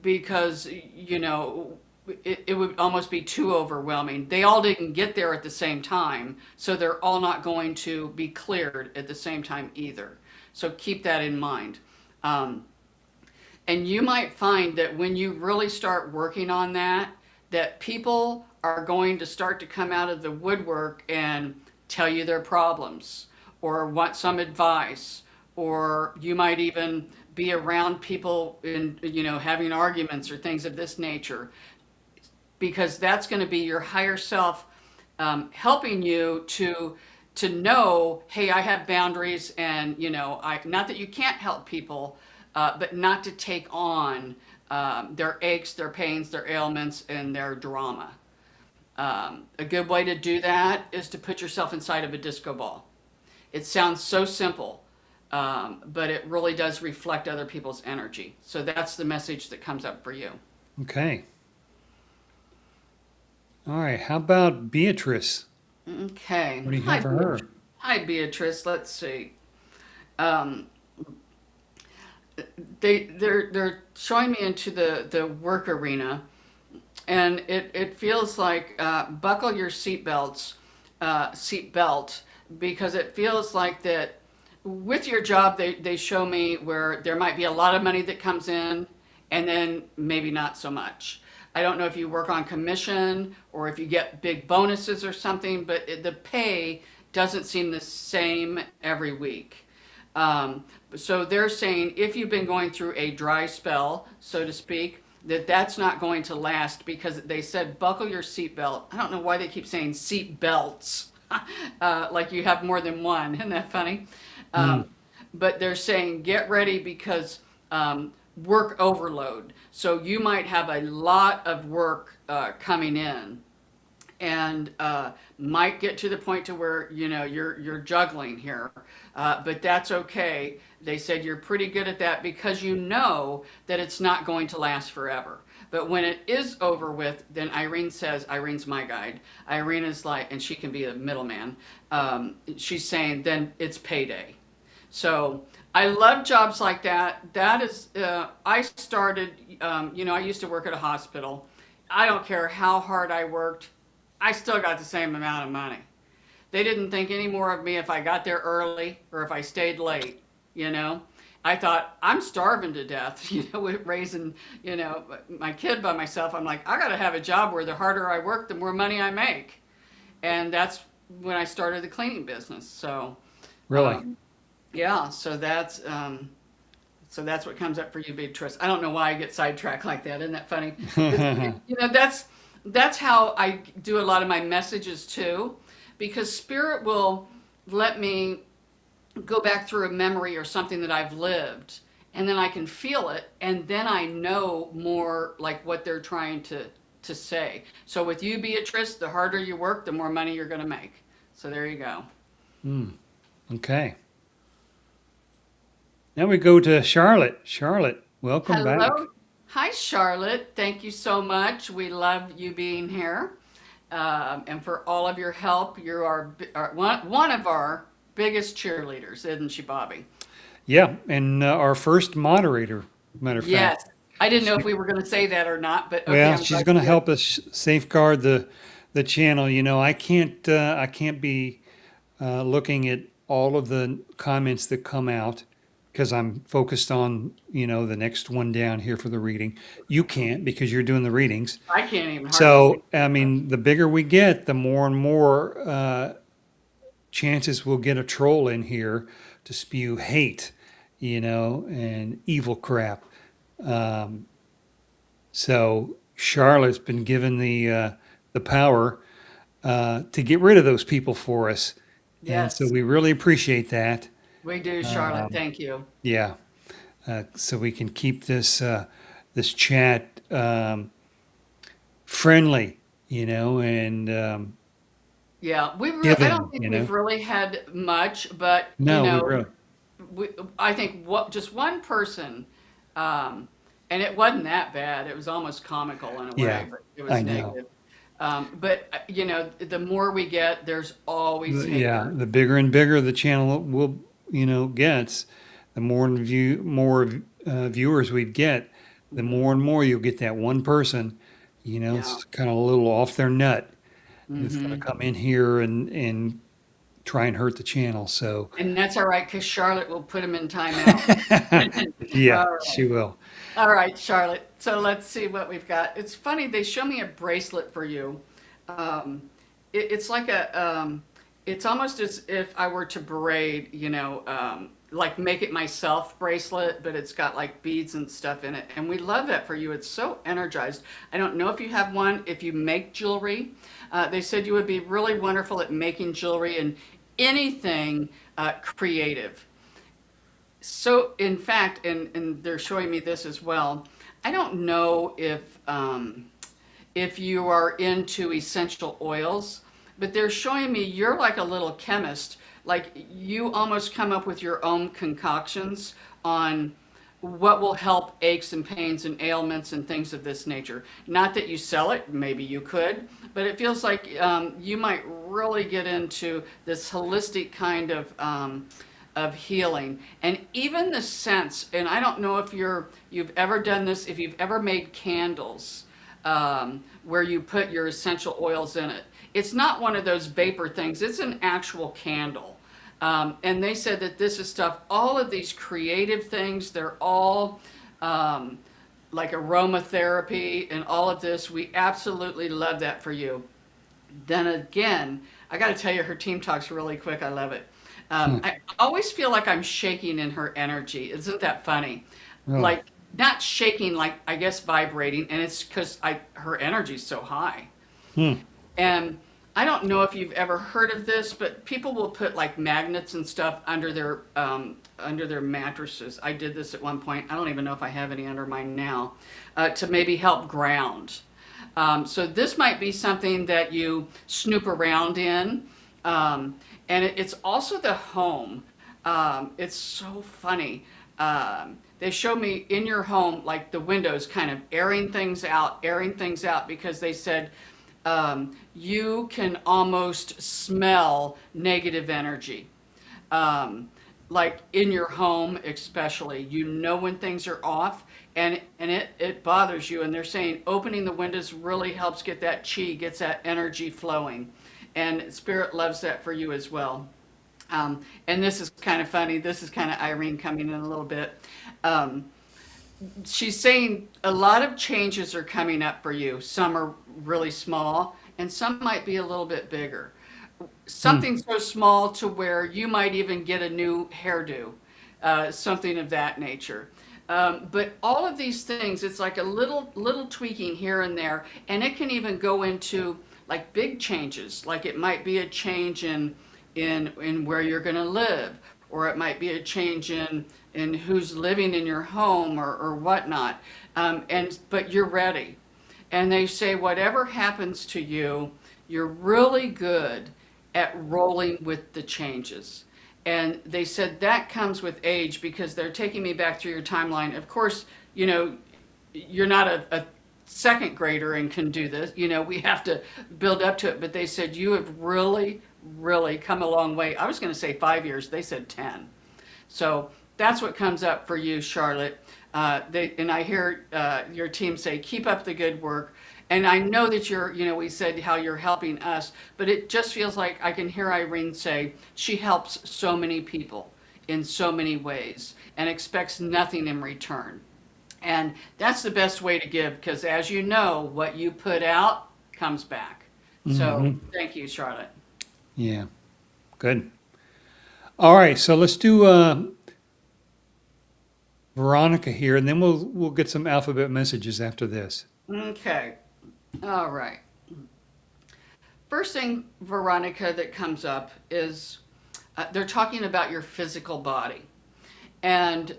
[SPEAKER 2] because it would almost be too overwhelming. They all didn't get there at the same time, so they're all not going to be cleared at the same time either. So keep that in mind. And you might find that when you really start working on that, that people are going to start to come out of the woodwork and tell you their problems or want some advice, or you might even be around people in, having arguments or things of this nature, because that's going to be your higher self helping you to know, hey, I have boundaries, and not that you can't help people, but not to take on their aches, their pains, their ailments, and their drama. A good way to do that is to put yourself inside of a disco ball. It sounds so simple, but it really does reflect other people's energy. So that's the message that comes up for you.
[SPEAKER 1] Okay. All right. How about Beatrice?
[SPEAKER 2] Okay.
[SPEAKER 1] What do you have for her?
[SPEAKER 2] Hi, Beatrice. Let's see. Um, they're showing me into the work arena, and it feels like buckle your seatbelt, because it feels like that with your job, they show me where there might be a lot of money that comes in, and then maybe not so much. I don't know if you work on commission or if you get big bonuses or something, but the pay doesn't seem the same every week. So they're saying if you've been going through a dry spell, so to speak, that's not going to last, because they said buckle your seatbelt. I don't know why they keep saying seat belts, like you have more than one. Isn't that funny? But they're saying get ready, because work overload. So you might have a lot of work coming in, and might get to the point to where you're juggling here, but that's okay. They said you're pretty good at that because you know that it's not going to last forever. But when it is over with, then Irene says, Irene's my guide. Irene is like, and she can be a middleman. She's saying then it's payday. So I love jobs like that. That is, I started, I used to work at a hospital. I don't care how hard I worked, I still got the same amount of money. They didn't think any more of me if I got there early or if I stayed late, you know. I thought, I'm starving to death, with raising, my kid by myself. I'm like, I got to have a job where the harder I work, the more money I make. And that's when I started the cleaning business. So,
[SPEAKER 1] Really?
[SPEAKER 2] yeah, so that's what comes up for you, Beatrice. I don't know why I get sidetracked like that. Isn't that funny? That's how I do a lot of my messages too, because Spirit will let me go back through a memory or something that I've lived, and then I can feel it, and then I know more like what they're trying to say. So with you, Beatrice, the harder you work, the more money you're going to make. So there you go.
[SPEAKER 1] Okay. Now we go to Charlotte. Charlotte, welcome back.
[SPEAKER 2] Hello. Hi, Charlotte. Thank you so much. We love you being here. And for all of your help. You are one of our biggest cheerleaders, isn't she, Bobby?
[SPEAKER 1] Yeah, and our first moderator, matter of fact.
[SPEAKER 2] Yes. I didn't know if we were going to say that or not, but okay,
[SPEAKER 1] Well,
[SPEAKER 2] I'm
[SPEAKER 1] she's
[SPEAKER 2] glad
[SPEAKER 1] going to
[SPEAKER 2] you did.
[SPEAKER 1] help us safeguard the channel. I can't be looking at all of the comments that come out because I'm focused on the next one down here for the reading. You can't because you're doing the readings.
[SPEAKER 2] I can't even hardly see.
[SPEAKER 1] So I mean, the bigger we get, the more and more chances we'll get a troll in here to spew hate, and evil crap. Um, so Charlotte's been given the power to get rid of those people for us, and so
[SPEAKER 2] Yes,
[SPEAKER 1] we really appreciate that.
[SPEAKER 2] we do, Charlotte. Thank you.
[SPEAKER 1] Yeah, so we can keep this chat friendly, and
[SPEAKER 2] Yeah, I don't
[SPEAKER 1] giving.
[SPEAKER 2] think we've really had much, but
[SPEAKER 1] No, we really.
[SPEAKER 2] I think just one person, and it wasn't that bad. It was almost comical in a
[SPEAKER 1] Yeah,
[SPEAKER 2] way, but it
[SPEAKER 1] I
[SPEAKER 2] was
[SPEAKER 1] know.
[SPEAKER 2] negative. But the more we get, there's always
[SPEAKER 1] Yeah,
[SPEAKER 2] haters.
[SPEAKER 1] the bigger and bigger the channel will, gets, the more viewers we get, the more and more you'll get that one person,
[SPEAKER 2] Yeah.
[SPEAKER 1] it's kind of a little off their nut. That's going to
[SPEAKER 2] Hmm.
[SPEAKER 1] come in here and try and hurt the channel. So,
[SPEAKER 2] And that's all right, because Charlotte will put him in timeout.
[SPEAKER 1] yeah,
[SPEAKER 2] All right.
[SPEAKER 1] she will.
[SPEAKER 2] All right, Charlotte. So let's see what we've got. It's funny, they show me a bracelet for you. Um, it's like it's almost as if I were to braid, like make it myself bracelet, but it's got like beads and stuff in it. And we love that for you. It's so energized. I don't know if you have one, if you make jewelry. They said you would be really wonderful at making jewelry and anything creative. So, in fact, and they're showing me this as well. I don't know if you are into essential oils, but they're showing me you're like a little chemist. Like you almost come up with your own concoctions on what will help aches and pains and ailments and things of this nature. Not that you sell it, maybe you could, but it feels like you might really get into this holistic kind of healing, and even the sense. And I don't know if you've ever done this, if you've ever made candles where you put your essential oils in it. It's not one of those vapor things. It's an actual candle. And they said that this is stuff, all of these creative things, they're all like aromatherapy and all of this. We absolutely love that for you. Then again, I got to tell you, her team talks really quick. I love it.
[SPEAKER 1] Hmm,
[SPEAKER 2] I always feel like I'm shaking in her energy. Isn't that funny?
[SPEAKER 1] really.
[SPEAKER 2] Like not shaking, like I guess vibrating, and it's because I her energy's so high.
[SPEAKER 1] Hmm.
[SPEAKER 2] And I don't know if you've ever heard of this, but people will put like magnets and stuff under their mattresses. I did this at one point. I don't even know if I have any under mine now, to maybe help ground. So this might be something that you snoop around in. And it's also the home. It's so funny. They show me in your home, like the windows kind of airing things out, because they said you can almost smell negative energy. Um, like in your home, especially, you know when things are off, and it bothers you. And they're saying opening the windows really helps get that chi, gets that energy flowing. And Spirit loves that for you as well. And this is kind of funny. This is kind of Irene coming in a little bit. Um, she's saying a lot of changes are coming up for you. Some are really small, and some might be a little bit bigger.
[SPEAKER 1] Hmm.
[SPEAKER 2] Something so small to where you might even get a new hairdo, something of that nature. But all of these things, it's like a little tweaking here and there, and it can even go into like big changes. Like it might be a change in where you're going to live, or it might be a change in who's living in your home or whatnot. And but you're ready. And they say whatever happens to you, you're really good at rolling with the changes. And they said that comes with age, because they're taking me back through your timeline. Of course, you know, you're not a second grader and can do this. You know, we have to build up to it. But they said you have really come a long way. I was going to say 5 years. They said 10. So that's what comes up for you, Charlotte. And I hear your team say, keep up the good work. And I know that we said how you're helping us, but it just feels like I can hear Irene say she helps so many people in so many ways and expects nothing in return. And that's the best way to give, because as you know, what you put out comes back. So
[SPEAKER 1] Hmm.
[SPEAKER 2] thank you, Charlotte.
[SPEAKER 1] Yeah. Good. All right. So let's do Veronica here, and then we'll get some alphabet messages after this.
[SPEAKER 2] Okay. All right. First thing, Veronica, that comes up is they're talking about your physical body. And,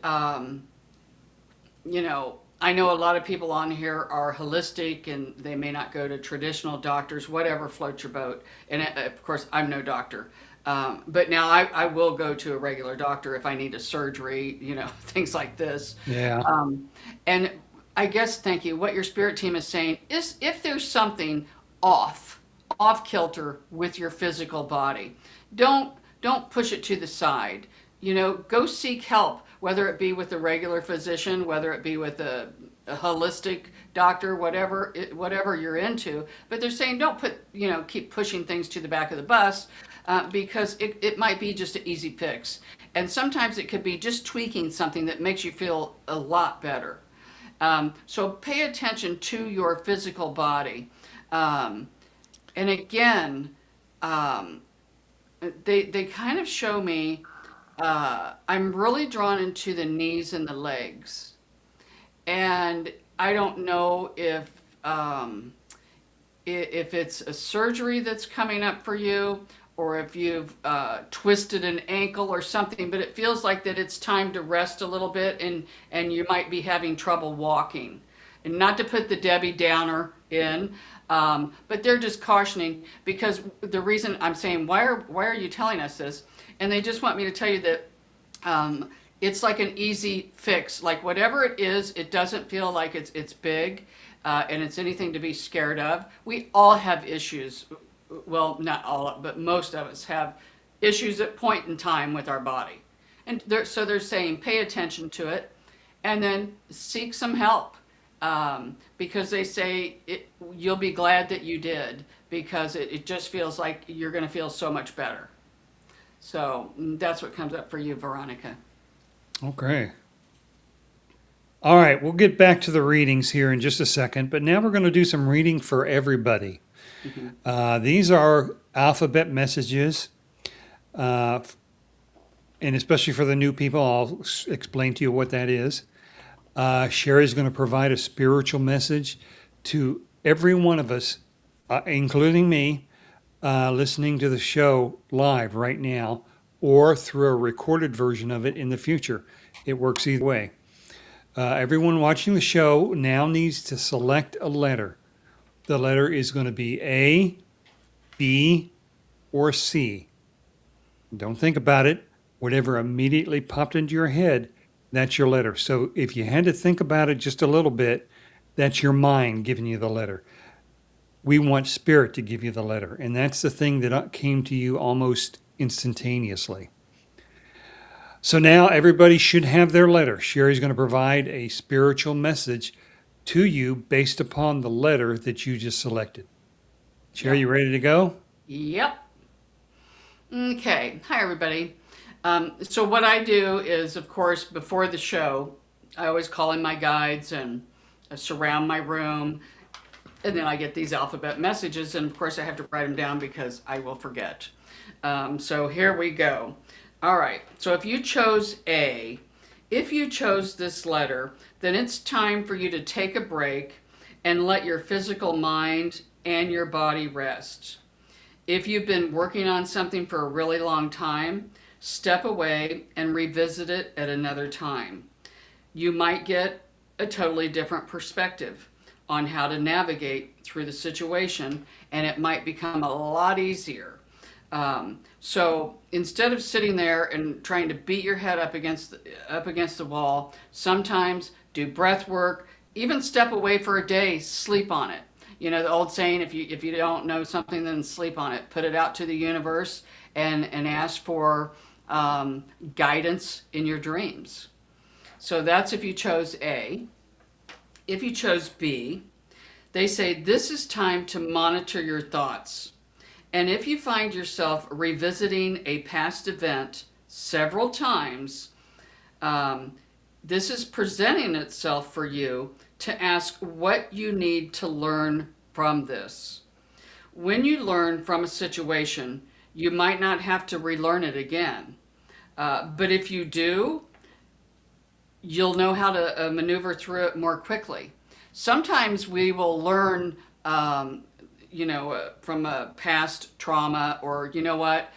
[SPEAKER 2] I know a lot of people on here are holistic and they may not go to traditional doctors, whatever floats your boat. And of course, I'm no doctor. But now I will go to a regular doctor if I need a surgery, things like this.
[SPEAKER 1] Yeah.
[SPEAKER 2] Um, and I guess, thank you. What your spirit team is saying is if there's something off, off kilter with your physical body, don't don't push it to the side. Go seek help, whether it be with a regular physician, whether it be with a holistic doctor, whatever you're into. But they're saying don't keep pushing things to the back of the bus, because it might be just an easy fix. And sometimes it could be just tweaking something that makes you feel a lot better. So pay attention to your physical body. Um, and again, um, they kind of show me, I'm really drawn into the knees and the legs. And I don't know if it's a surgery that's coming up for you, or if you've twisted an ankle or something, but it feels like that it's time to rest a little bit, and you might be having trouble walking. And not to put the Debbie Downer in, but they're just cautioning, because the reason I'm saying, why are you telling us this? And they just want me to tell you that it's like an easy fix. Like whatever it is, it doesn't feel like it's big, and it's anything to be scared of. We all have issues. Well, not all, but most of us have issues at point in time with our body. And so they're saying pay attention to it, and then seek some help, because they say you'll be glad that you did, because it just feels like you're going to feel so much better. So that's what comes up for you, Veronica.
[SPEAKER 1] Okay. All right. We'll get back to the readings here in just a second, but now we're going to do some reading for everybody.
[SPEAKER 2] Mhm.
[SPEAKER 1] These are alphabet messages, uh, and especially for the new people, I'll explain to you what that is. Sherry's going to provide a spiritual message to every one of us, including me, listening to the show live right now, or through a recorded version of it in the future. It works either way. Everyone watching the show now needs to select a letter. the letter is going to be A, B, or C. Don't think about it. Whatever immediately popped into your head, that's your letter. So if you had to think about it just a little bit, that's your mind giving you the letter. We want spirit to give you the letter. And that's the thing that came to you almost instantaneously. So now everybody should have their letter. Sherry's going to provide a spiritual message to you based upon the letter that you just selected. Sherry,
[SPEAKER 2] Yep.
[SPEAKER 1] you ready to go?
[SPEAKER 2] Yep. Okay. Hi, everybody. So what I do is, of course, before the show, I always call in my guides and I surround my room. And then I get these alphabet messages. And of course, I have to write them down because I will forget. So here we go. All right. So if you chose A, if you chose this letter, then it's time for you to take a break and let your physical mind and your body rest. If you've been working on something for a really long time, step away and revisit it at another time. You might get a totally different perspective on how to navigate through the situation, and it might become a lot easier. So instead of sitting there and trying to beat your head up against the wall, sometimes do breath work, even step away for a day, sleep on it. You know the old saying, if you don't know something, then sleep on it. Put it out to the universe and ask for guidance in your dreams. So that's if you chose A. If you chose B, they say this is time to monitor your thoughts. And if you find yourself revisiting a past event several times, this is presenting itself for you to ask what you need to learn from this. When you learn from a situation, you might not have to relearn it again. But if you do, you'll know how to maneuver through it more quickly. Sometimes we will learn, from a past trauma, or you know what,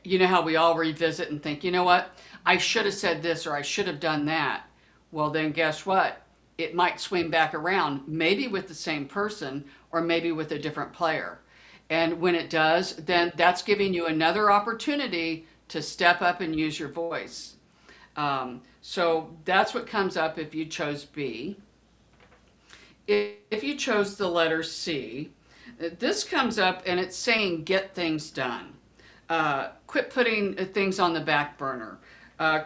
[SPEAKER 2] you know how we all revisit and think, you know what, I should have said this or I should have done that. Well, then guess what? It might swing back around, maybe with the same person or maybe with a different player. And when it does, then that's giving you another opportunity to step up and use your voice. So that's what comes up if you chose B. If you chose the letter C, this comes up and it's saying get things done. Quit putting things on the back burner.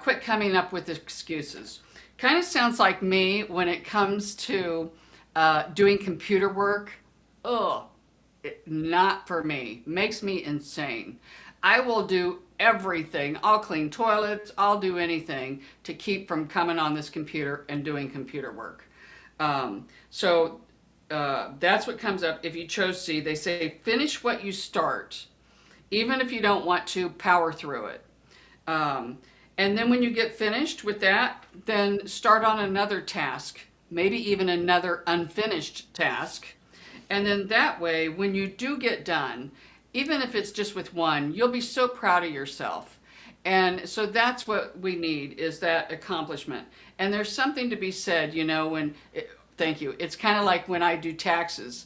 [SPEAKER 2] Quit coming up with excuses. Kind of sounds like me when it comes to doing computer work. Ugh, not for me. Makes me insane. I will do everything. I'll clean toilets. I'll do anything to keep from coming on this computer and doing computer work. So that's what comes up if you chose C. They say finish what you start. Even if you don't want to, power through it. And then when you get finished with that, then start on another task, maybe even another unfinished task. And then that way, when you do get done, even if it's just with one, you'll be so proud of yourself. And so that's what we need, is that accomplishment. And there's something to be said, thank you. It's kind of like when I do taxes.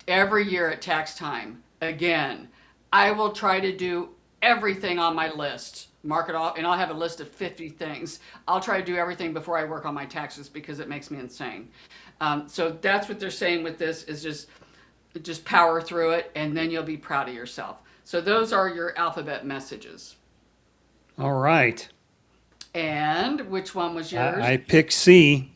[SPEAKER 2] Every year at tax time, again, I will try to do everything on my list, mark it off, and I'll have a list of 50 things. I'll try to do everything before I work on my taxes because it makes me insane. So that's what they're saying with this, is just power through it, and then you'll be proud of yourself. So those are your alphabet messages.
[SPEAKER 1] All right.
[SPEAKER 2] And which one was yours?
[SPEAKER 1] I picked C.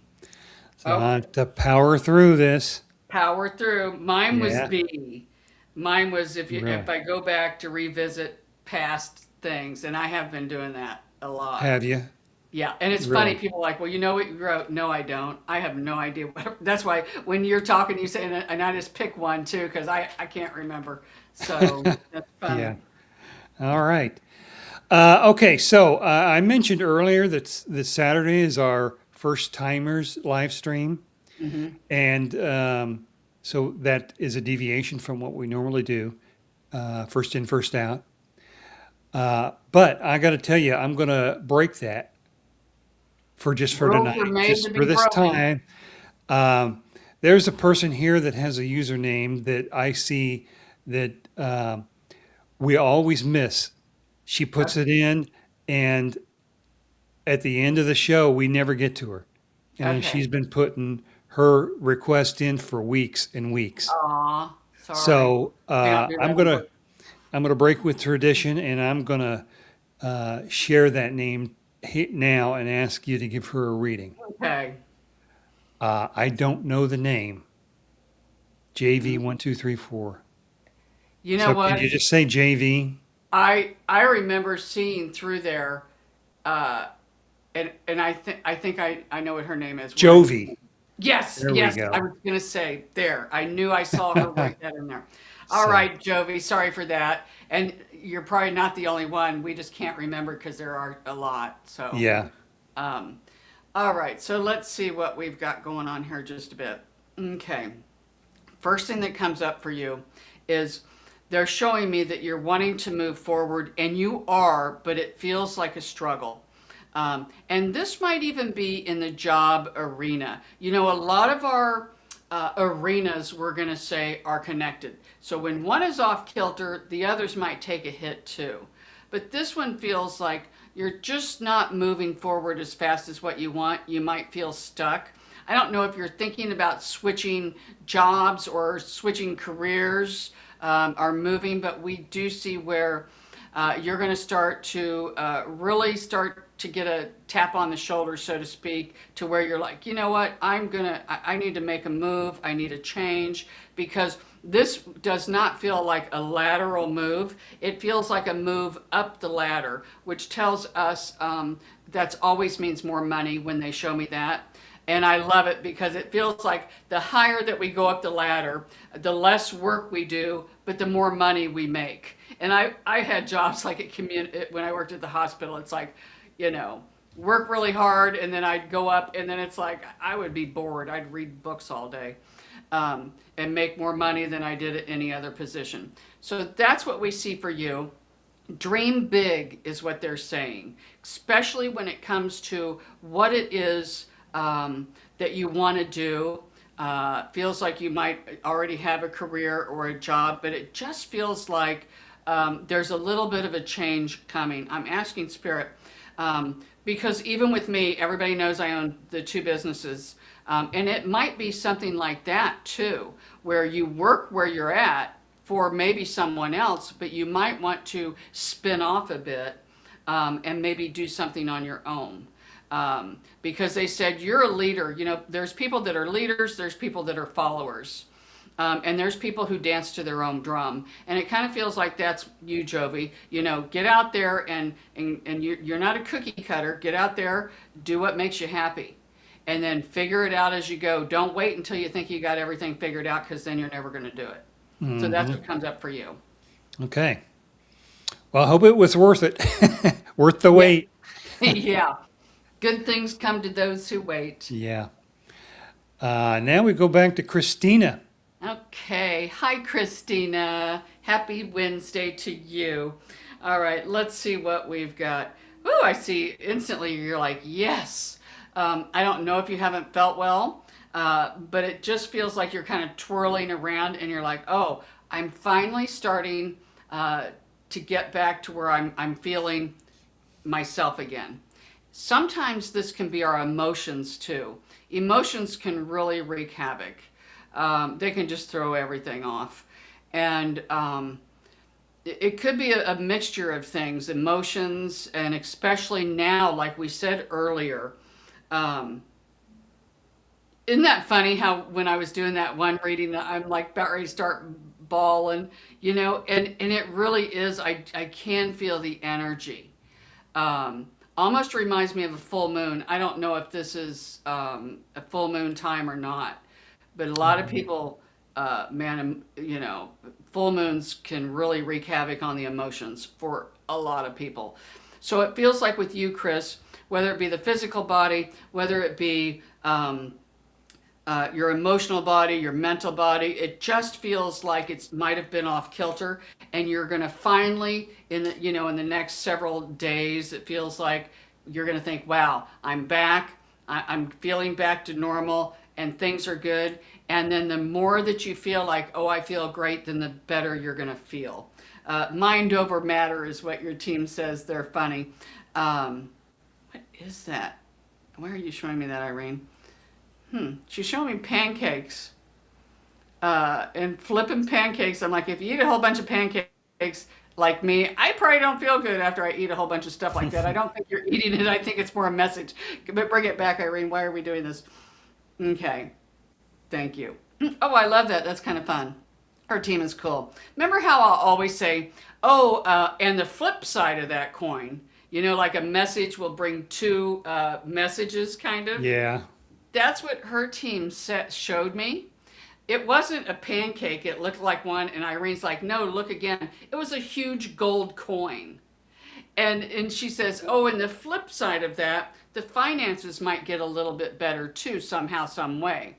[SPEAKER 1] So I have to power through this.
[SPEAKER 2] Power through. Mine was
[SPEAKER 1] Yeah.
[SPEAKER 2] B. Mine was
[SPEAKER 1] Right.
[SPEAKER 2] if I go back to revisit past things, and I have been doing that a lot.
[SPEAKER 1] Have you?
[SPEAKER 2] Yeah, and it's
[SPEAKER 1] Really?
[SPEAKER 2] funny. People are like, well, you know what you wrote? No, I don't. I have no idea. That's why when you're talking, you say, and I just pick one too, because I can't remember. So that's funny.
[SPEAKER 1] Yeah. All right. Okay, so I mentioned earlier that this Saturday is our first timers live stream, and so that is a deviation from what we normally do, first in, first out. But I got to tell you, I'm going to break that for
[SPEAKER 2] Rules are
[SPEAKER 1] tonight,
[SPEAKER 2] made
[SPEAKER 1] just
[SPEAKER 2] to
[SPEAKER 1] for
[SPEAKER 2] be
[SPEAKER 1] this
[SPEAKER 2] broken.
[SPEAKER 1] time. there's a person here that has a username that I see that we always miss. She puts it in, and at the end of the show, we never get to her. And
[SPEAKER 2] Okay.
[SPEAKER 1] she's been putting her request in for weeks and weeks.
[SPEAKER 2] Aw, sorry.
[SPEAKER 1] So
[SPEAKER 2] We don't do that
[SPEAKER 1] I'm
[SPEAKER 2] on
[SPEAKER 1] gonna
[SPEAKER 2] purpose.
[SPEAKER 1] break with tradition, and I'm gonna share that name now and ask you to give her a reading.
[SPEAKER 2] Okay.
[SPEAKER 1] I don't know the name. JV 1234.
[SPEAKER 2] You know
[SPEAKER 1] So could
[SPEAKER 2] what?
[SPEAKER 1] you just say JV?
[SPEAKER 2] I remember seeing through there, uh, and I think I know what her name is. Where
[SPEAKER 1] Jovi.
[SPEAKER 2] yes,
[SPEAKER 1] There we
[SPEAKER 2] yes, I
[SPEAKER 1] go.
[SPEAKER 2] was gonna say there. I knew I saw her write that in there. All
[SPEAKER 1] So
[SPEAKER 2] right, Jovi, sorry for that. And you're probably not the only one. We just can't remember because there are a lot. So,
[SPEAKER 1] yeah.
[SPEAKER 2] um, all right. So let's see what we've got going on here just a bit. Okay. First thing that comes up for you is they're showing me that you're wanting to move forward, and you are, but it feels like a struggle. And this might even be in the job arena. You know, a lot of our arenas, we're going to say, are connected. So when one is off kilter, the others might take a hit too. But this one feels like you're just not moving forward as fast as what you want. You might feel stuck. I don't know if you're thinking about switching jobs or switching careers or moving, but we do see where you're going to start to really start to get a tap on the shoulder, so to speak, to where you're like, you know what, I need to make a move. I need a change because this does not feel like a lateral move. It feels like a move up the ladder, which tells us that always means more money when they show me that. And I love it because it feels like the higher that we go up the ladder, the less work we do, but the more money we make. And I had jobs like when I worked at the hospital. It's like, you know, work really hard, and then I'd go up, and then it's like I would be bored. I'd read books all day, and make more money than I did at any other position. So that's what we see for you. Dream big is what they're saying, especially when it comes to what it is that you want to do. Feels like you might already have a career or a job, but it just feels like there's a little bit of a change coming. I'm asking Spirit because even with me, everybody knows I own the two businesses. And it might be something like that too, where you work where you're at for maybe someone else, but you might want to spin off a bit and maybe do something on your own. Because they said you're a leader. You know, there's people that are leaders, there's people that are followers. And there's people who dance to their own drum. And it kind of feels like that's you, Jovi. You know, get out there and you're not a cookie cutter. Get out there, do what makes you happy. And then figure it out as you go. Don't wait until you think you got everything figured out because then you're never going to do it. So that's what comes up for you.
[SPEAKER 1] Okay. Well, I hope it was worth it. Worth the
[SPEAKER 2] Yeah.
[SPEAKER 1] wait.
[SPEAKER 2] Yeah. Good things come to those who wait.
[SPEAKER 1] Yeah. Now we go back to Christina.
[SPEAKER 2] Okay. Hi, Christina. Happy Wednesday to you. All right. Let's see what we've got. Ooh, I see instantly you're like, yes. I don't know if you haven't felt well, but it just feels like you're kind of twirling around and you're like, oh, I'm finally starting to get back to where I'm feeling myself again. Sometimes this can be our emotions too. Emotions can really wreak havoc. They can just throw everything off. And it could be a mixture of things, emotions, and especially now, like we said earlier. Um, isn't that funny how when I was doing that one reading, I'm like about ready to start bawling, you know, and it really is, I can feel the energy. Almost reminds me of a full moon. I don't know if this is a full moon time or not, but a lot of people, man, you know, full moons can really wreak havoc on the emotions for a lot of people. So it feels like with you, Chris, whether it be the physical body, whether it be your emotional body, your mental body, it just feels like it might have been off kilter, and you're going to finally, in the, you know, in the next several days, it feels like you're going to think, wow, I'm back. I'm feeling back to normal, and things are good. And then the more that you feel like, oh, I feel great, then the better you're going to feel. Mind over matter is what your team says. They're funny. What is that? Why are you showing me that, Irene? She's showing me pancakes. And flipping pancakes. I'm like, if you eat a whole bunch of pancakes like me, I probably don't feel good after I eat a whole bunch of stuff like that. I don't think you're eating it. I think it's more a message. But bring it back, Irene. Why are we doing this? Okay. Thank you. Oh, I love that. That's kind of fun. Our team is cool. Remember how I'll always say, oh, and the flip side of that coin, like a message will bring two messages, kind of.
[SPEAKER 1] Yeah.
[SPEAKER 2] That's what her team showed me. It wasn't a pancake. It looked like one. And Irene's like, no, look again. It was a huge gold coin. And she says, oh, and the flip side of that, the finances might get a little bit better too, somehow, some way.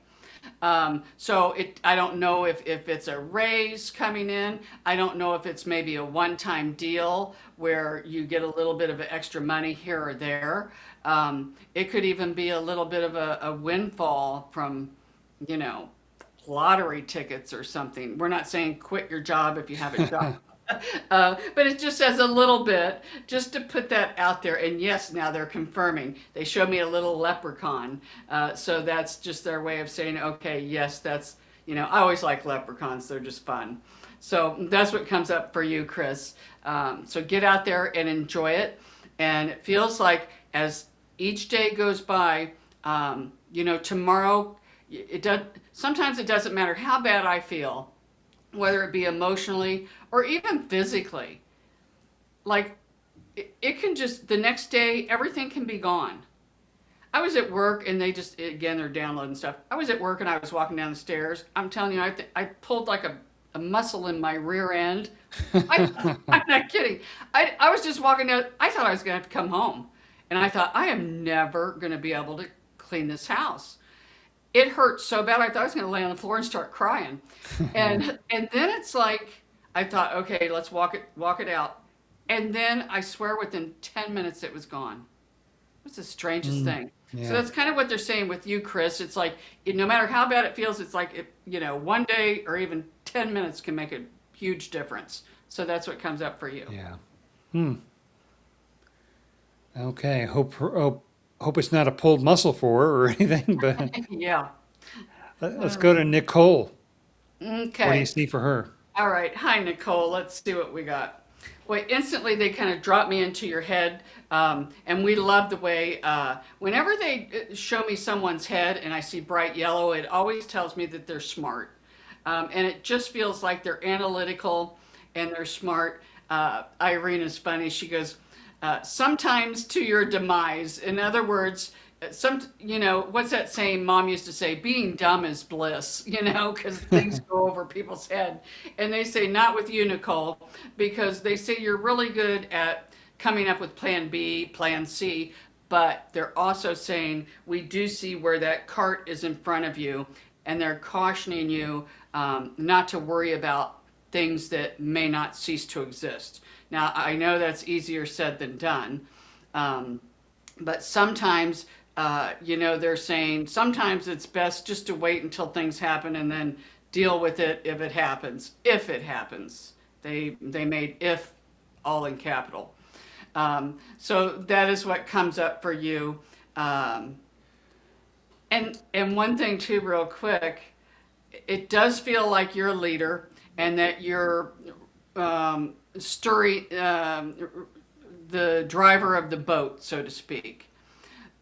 [SPEAKER 2] So I don't know if it's a raise coming in. I don't know if it's maybe a one-time deal where you get a little bit of extra money here or there. It could even be a little bit of a windfall from, lottery tickets or something. We're not saying quit your job if you have a job. But it just says a little bit, just to put that out there. And yes, now they're confirming. They showed me a little leprechaun. So that's just their way of saying, okay, yes, that's, I always like leprechauns. They're just fun. So that's what comes up for you, Chris. So get out there and enjoy it. And it feels like as each day goes by, tomorrow, sometimes it doesn't matter how bad I feel, whether it be emotionally or even physically. Like, it can just, the next day, everything can be gone. I was at work and they're downloading stuff. I was at work and I was walking down the stairs. I'm telling you, I pulled like a muscle in my rear end. I'm not kidding. I was just walking down. I thought I was going to have to come home. And I thought, I am never going to be able to clean this house. It hurt so bad, I thought I was going to lay on the floor and start crying. And then it's like, I thought, okay, let's walk it out. And then I swear within 10 minutes it was gone. It was the strangest thing.
[SPEAKER 1] Yeah.
[SPEAKER 2] So that's kind of what they're saying with you, Chris. It's like, no matter how bad it feels, it's like, one day or even 10 minutes can make a huge difference. So that's what comes up for you.
[SPEAKER 1] Yeah. Okay. Hope it's not a pulled muscle for her or anything, but
[SPEAKER 2] Yeah.
[SPEAKER 1] let's go to Nicole.
[SPEAKER 2] Okay.
[SPEAKER 1] What do you see for her?
[SPEAKER 2] All right. Hi, Nicole. Let's see what we got. Well, instantly they kind of drop me into your head. And we love the way, whenever they show me someone's head and I see bright yellow, it always tells me that they're smart. And it just feels like they're analytical and they're smart. Irene is funny. She goes, sometimes to your demise. In other words, what's that saying Mom used to say? Being dumb is bliss, because things go over people's head. And they say, not with you, Nicole, because they say you're really good at coming up with plan B, plan C, but they're also saying we do see where that cart is in front of you, and they're cautioning you not to worry about things that may not cease to exist. Now, I know that's easier said than done, but sometimes, they're saying sometimes it's best just to wait until things happen and then deal with it if it happens. If it happens. They made if all in capital. So that is what comes up for you. And one thing too, real quick, it does feel like you're a leader and that you're stirring the driver of the boat, so to speak.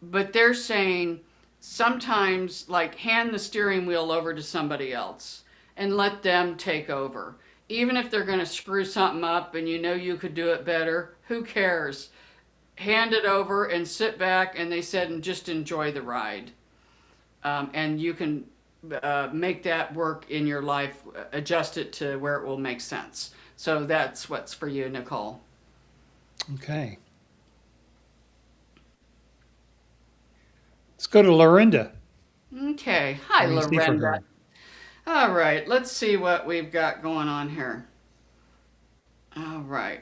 [SPEAKER 2] But they're saying sometimes, like, hand the steering wheel over to somebody else and let them take over. Even if they're going to screw something up and you could do it better, who cares? Hand it over and sit back, and they said, and just enjoy the ride. And you can make that work in your life, adjust it to where it will make sense. So that's what's for you, Nicole.
[SPEAKER 1] Okay. Let's go to Lorinda.
[SPEAKER 2] Okay. Hi,
[SPEAKER 1] What do you see for
[SPEAKER 2] Lorinda.
[SPEAKER 1] her?
[SPEAKER 2] All right. Let's see what we've got going on here. All right.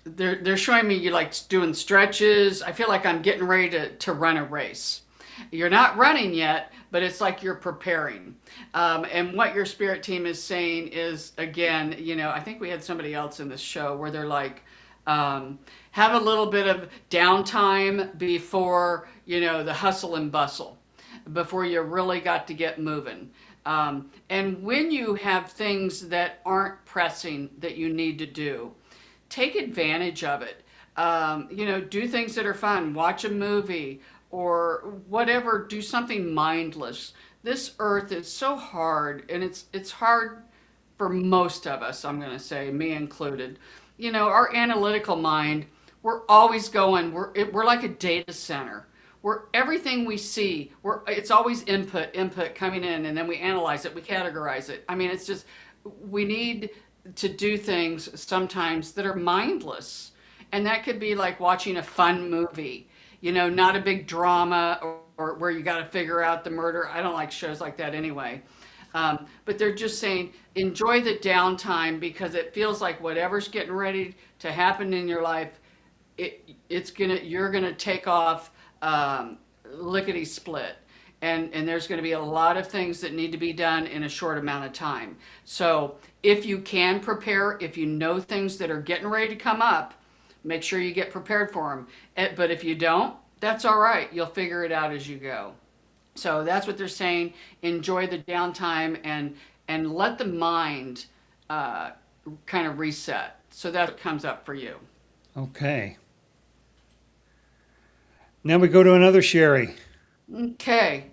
[SPEAKER 2] They're showing me you like doing stretches. I feel like I'm getting ready to run a race. You're not running yet, but it's like you're preparing. And what your spirit team is saying is, again, I think we had somebody else in this show where they're like, have a little bit of downtime before, the hustle and bustle, before you really got to get moving. And when you have things that aren't pressing that you need to do, take advantage of it. Do things that are fun, watch a movie or whatever, do something mindless. This earth is so hard, and it's hard for most of us, I'm going to say, me included. Our analytical mind, we're always going, we're like a data center. Where everything we see, it's always input coming in, and then we analyze it, we categorize it. I mean, it's just, we need to do things sometimes that are mindless. And that could be like watching a fun movie, not a big drama, or where you got to figure out the murder. I don't like shows like that anyway. But they're just saying, enjoy the downtime, because it feels like whatever's getting ready to happen in your life, you're gonna take off lickety split. And there's going to be a lot of things that need to be done in a short amount of time. So if you can prepare, if you know things that are getting ready to come up, make sure you get prepared for them. But if you don't, that's all right. You'll figure it out as you go. So that's what they're saying. Enjoy the downtime and let the mind kind of reset. So that comes up for you.
[SPEAKER 1] Okay. Now we go to another Shari.
[SPEAKER 2] Okay.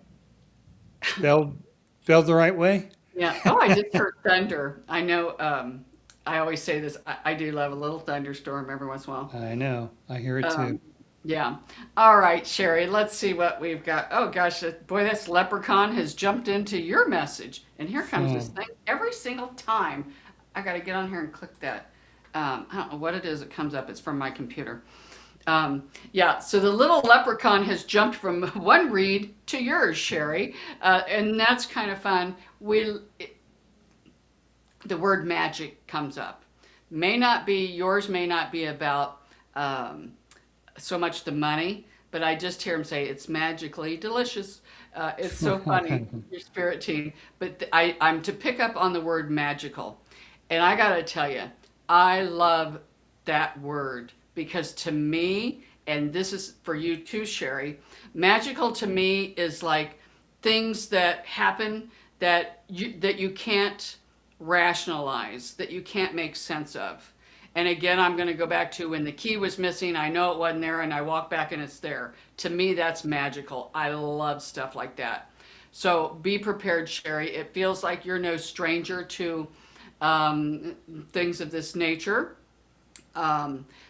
[SPEAKER 1] Spelled the right way?
[SPEAKER 2] Yeah. Oh, I just heard thunder. I know. I always say this. I do love a little thunderstorm every once in a while.
[SPEAKER 1] I know. I hear it too.
[SPEAKER 2] Yeah. All right, Shari. Let's see what we've got. Oh gosh, boy, this leprechaun has jumped into your message, and here comes this thing every single time. I got to get on here and click that. I don't know what it is. It comes up. It's from my computer. Yeah, so the little leprechaun has jumped from one read to yours, Shari, and that's kind of fun. The word magic comes up. Yours may not be about so much the money, but I just hear him say it's magically delicious. It's so funny, your spirit team. But I'm to pick up on the word magical, and I got to tell you, I love that word. Because to me, and this is for you too, Shari, magical to me is like things that happen that you can't rationalize, that you can't make sense of. And again, I'm going to go back to when the key was missing, I know it wasn't there, and I walk back and it's there. To me, that's magical. I love stuff like that. So be prepared, Shari. It feels like you're no stranger to things of this nature.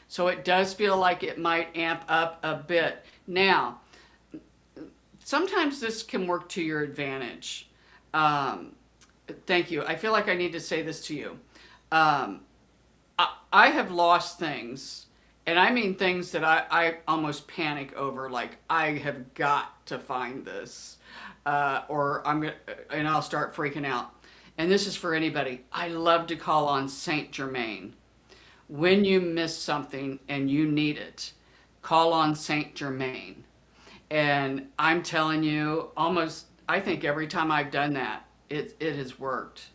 [SPEAKER 2] So it does feel like it might amp up a bit. Now, sometimes this can work to your advantage. Thank you. I feel like I need to say this to you. I have lost things, and I mean things that I almost panic over, like I have got to find this, or and I'll start freaking out. And this is for anybody. I love to call on Saint Germain. When you miss something and you need it, call on Saint Germain. And I'm telling you, I think every time I've done that, it has worked.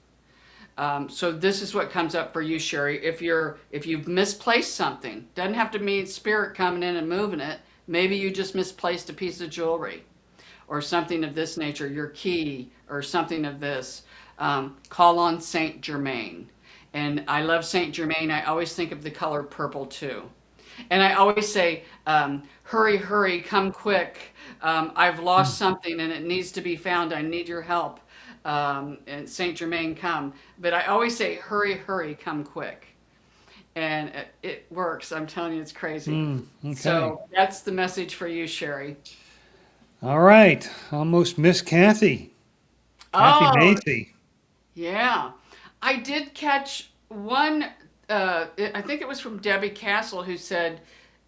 [SPEAKER 2] So this is what comes up for you, Shari. If you've misplaced something, doesn't have to mean spirit coming in and moving it. Maybe you just misplaced a piece of jewelry or something of this nature, your key or something of this. Call on Saint Germain. And I love Saint Germain. I always think of the color purple too. And I always say, hurry, hurry, come quick. I've lost something and it needs to be found. I need your help. And Saint Germain, come. But I always say, hurry, hurry, come quick. And it works. I'm telling you, it's crazy.
[SPEAKER 1] Okay.
[SPEAKER 2] So that's the message for you, Shari.
[SPEAKER 1] All right. Almost Miss Kathy. Kathy Macy.
[SPEAKER 2] Yeah. I did catch one, I think it was from Debbie Castle, who said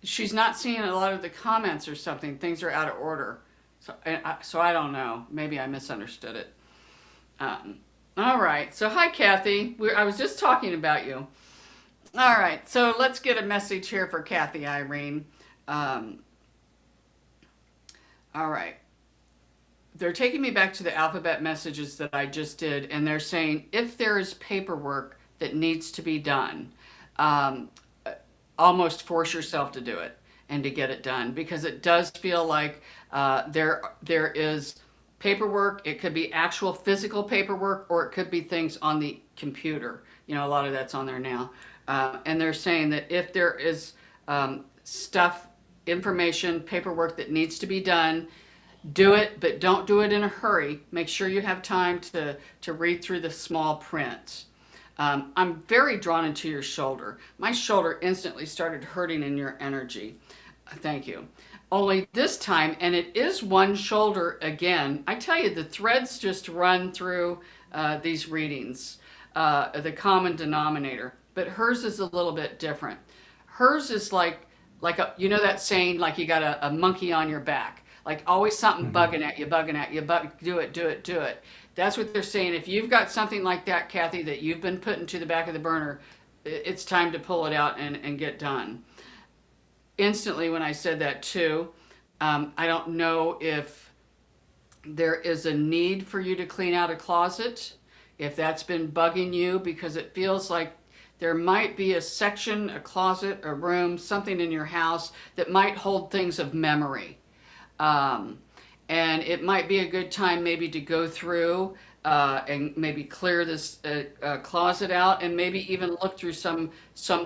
[SPEAKER 2] she's not seeing a lot of the comments or something. Things are out of order. So I don't know. Maybe I misunderstood it. All right. So hi, Kathy. I was just talking about you. All right. So let's get a message here for Kathy Irene. All right. they're taking me back to the alphabet messages that I just did, and they're saying if there is paperwork that needs to be done, um, almost force yourself to do it and to get it done, because it does feel like there is paperwork. It could be actual physical paperwork, or it could be things on the computer. You know, a lot of that's on there now. And they're saying that if there is stuff, information, paperwork that needs to be done, do it, but don't do it in a hurry. Make sure you have time to read through the small print. I'm very drawn into your shoulder. My shoulder instantly started hurting in your energy. Thank you. Only this time, and it is one shoulder again. I tell you, the threads just run through these readings, the common denominator. But hers is a little bit different. Hers is like a, you know that saying, like you got a monkey on your back. Like always something bugging at you, do it, do it, do it. That's what they're saying. If you've got something like that, Kathy, that you've been putting to the back of the burner, it's time to pull it out and get done. Instantly when I said that too, I don't know if there is a need for you to clean out a closet, if that's been bugging you, because it feels like there might be a section, a closet, a room, something in your house that might hold things of memory. And it might be a good time maybe to go through and maybe clear this closet out, and maybe even look through some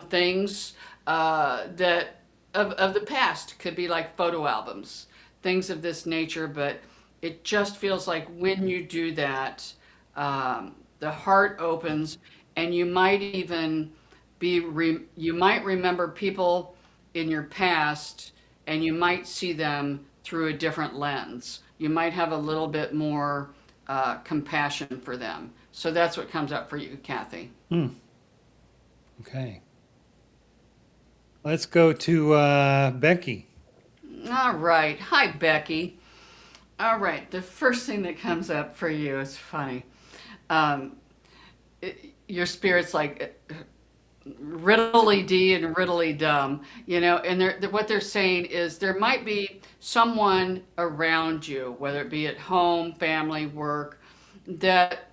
[SPEAKER 2] things that of the past. Could be like photo albums, things of this nature. But it just feels like when you do that, the heart opens, and you might even you might remember people in your past, and you might see them through a different lens. You might have a little bit more compassion for them. So that's what comes up for you, Kathy.
[SPEAKER 1] Okay. Let's go to Becky.
[SPEAKER 2] All right. Hi, Becky. All right. The first thing that comes up for you is funny. Your spirit's like riddly dee and riddly dumb, you know, and what they're saying is there might be someone around you, whether it be at home, family, work, that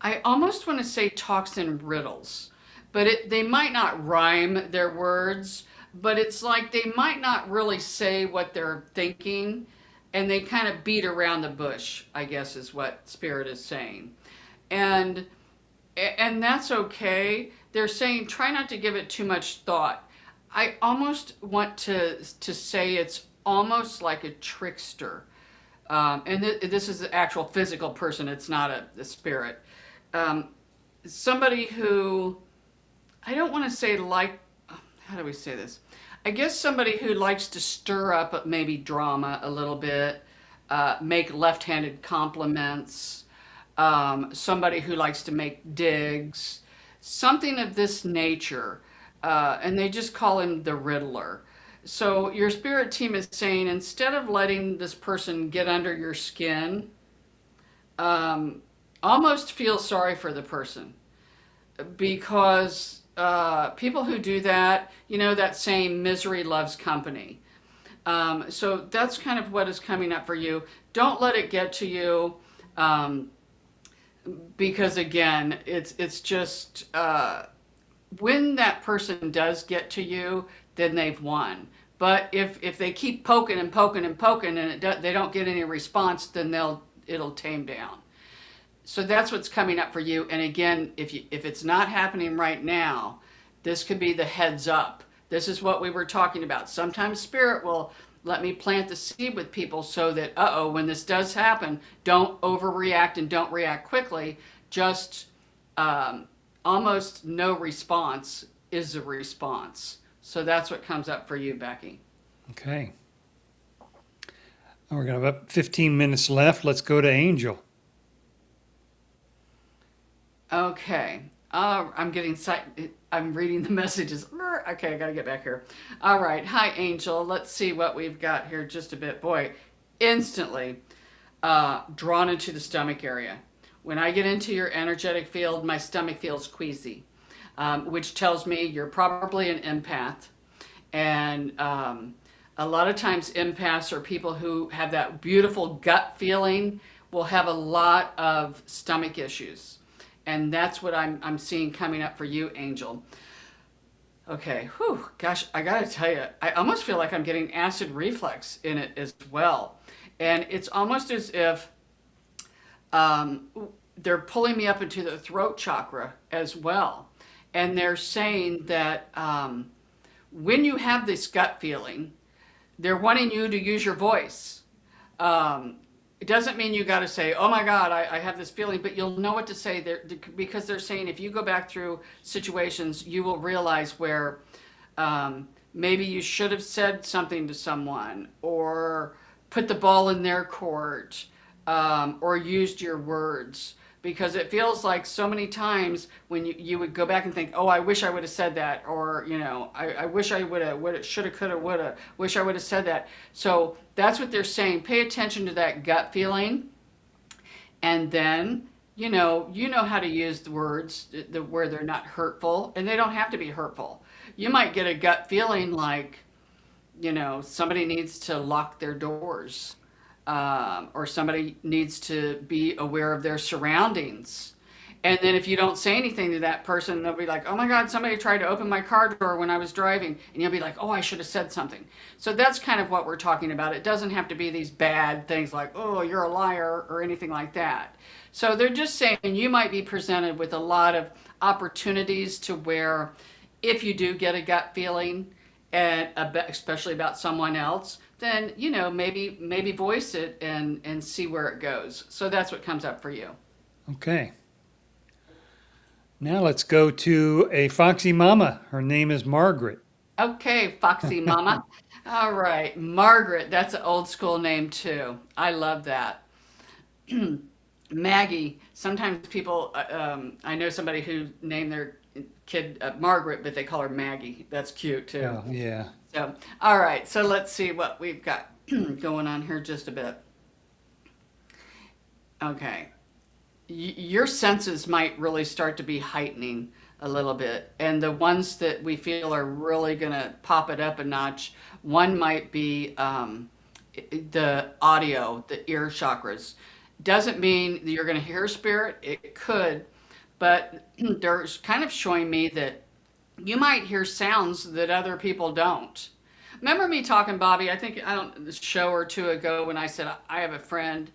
[SPEAKER 2] I almost want to say talks in riddles, but they might not rhyme their words, but it's like they might not really say what they're thinking, and they kind of beat around the bush, I guess is what Spirit is saying. And that's okay. They're saying try not to give it too much thought. I almost want to say it's almost like a trickster. And this is an actual physical person. It's not a spirit. Somebody who, I don't want to say like, how do we say this? I guess somebody who likes to stir up maybe drama a little bit, make left-handed compliments, somebody who likes to make digs, something of this nature. And they just call him the Riddler. So your spirit team is saying, instead of letting this person get under your skin, almost feel sorry for the person, because people who do that, you know, that saying, misery loves company. So that's kind of what is coming up for you. Don't let it get to you, because again, it's just when that person does get to you, then they've won. But if they keep poking and poking and poking, and they don't get any response, then it'll tame down. So that's what's coming up for you. And again, if it's not happening right now, this could be the heads up. This is what we were talking about. Sometimes Spirit will let me plant the seed with people so that, when this does happen, don't overreact and don't react quickly. Just almost no response is a response. So that's what comes up for you, Becky.
[SPEAKER 1] Okay. We're going to have about 15 minutes left. Let's go to Angel.
[SPEAKER 2] Okay. I'm reading the messages. Okay, I got to get back here. All right. Hi, Angel. Let's see what we've got here just a bit. Boy, instantly drawn into the stomach area. When I get into your energetic field, my stomach feels queasy, which tells me you're probably an empath. And A lot of times empaths or people who have that beautiful gut feeling will have a lot of stomach issues. And that's what I'm seeing coming up for you, Angel. Okay, whew, gosh, I gotta tell you, I almost feel like I'm getting acid reflux in it as well. And it's almost as if um, they're pulling me up into the throat chakra as well. And they're saying that when you have this gut feeling, they're wanting you to use your voice. Um, it doesn't mean you got to say, "Oh my God, I have this feeling," but you'll know what to say there because they're saying if you go back through situations, you will realize where maybe you should have said something to someone or put the ball in their court or used your words. Because it feels like so many times when you would go back and think, oh, I wish I would have said that, or, I wish I would have, should have, could have, would have, wish I would have said that. So that's what they're saying. Pay attention to that gut feeling. And then, you know how to use the words where they're not hurtful, and they don't have to be hurtful. You might get a gut feeling like, somebody needs to lock their doors, or somebody needs to be aware of their surroundings. And then if you don't say anything to that person, they'll be like, oh my God, somebody tried to open my car door when I was driving. And you'll be like, oh, I should have said something. So that's kind of what we're talking about. It doesn't have to be these bad things like, oh, you're a liar or anything like that. So they're just saying you might be presented with a lot of opportunities to where if you do get a gut feeling, and especially about someone else, then maybe voice it and see where it goes. So that's what comes up for you.
[SPEAKER 1] Okay. Now let's go to a foxy mama. Her name is Margaret.
[SPEAKER 2] Okay, Foxy Mama. All right, Margaret. That's an old school name too. I love that. Maggie. Sometimes people, I know somebody who named their kid Margaret, but they call her Maggie. That's cute too.
[SPEAKER 1] Oh, yeah.
[SPEAKER 2] So, all right. So let's see what we've got going on here just a bit. Okay. Your senses might really start to be heightening a little bit. And the ones that we feel are really going to pop it up a notch, one might be the audio, the ear chakras. Doesn't mean that you're going to hear spirit. It could, but there's kind of showing me that you might hear sounds that other people don't. Remember me talking, Bobby? I think I don't a show or two ago when I said I have a friend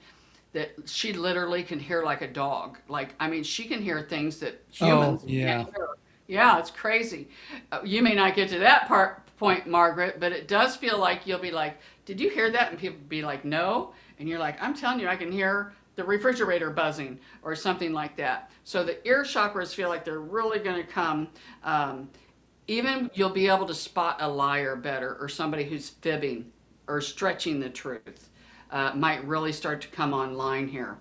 [SPEAKER 2] that she literally can hear like a dog. Like, I mean, she can hear things that
[SPEAKER 1] Oh,
[SPEAKER 2] humans
[SPEAKER 1] yeah.
[SPEAKER 2] can't hear. Yeah, it's crazy. You may not get to that point, Margaret, but it does feel like you'll be like, "Did you hear that?" And people be like, "No," and you're like, "I'm telling you, I can hear the refrigerator buzzing or something like that." So the ear chakras feel like they're really going to come. Even you'll be able to spot a liar better or somebody who's fibbing or stretching the truth. Might really start to come online here.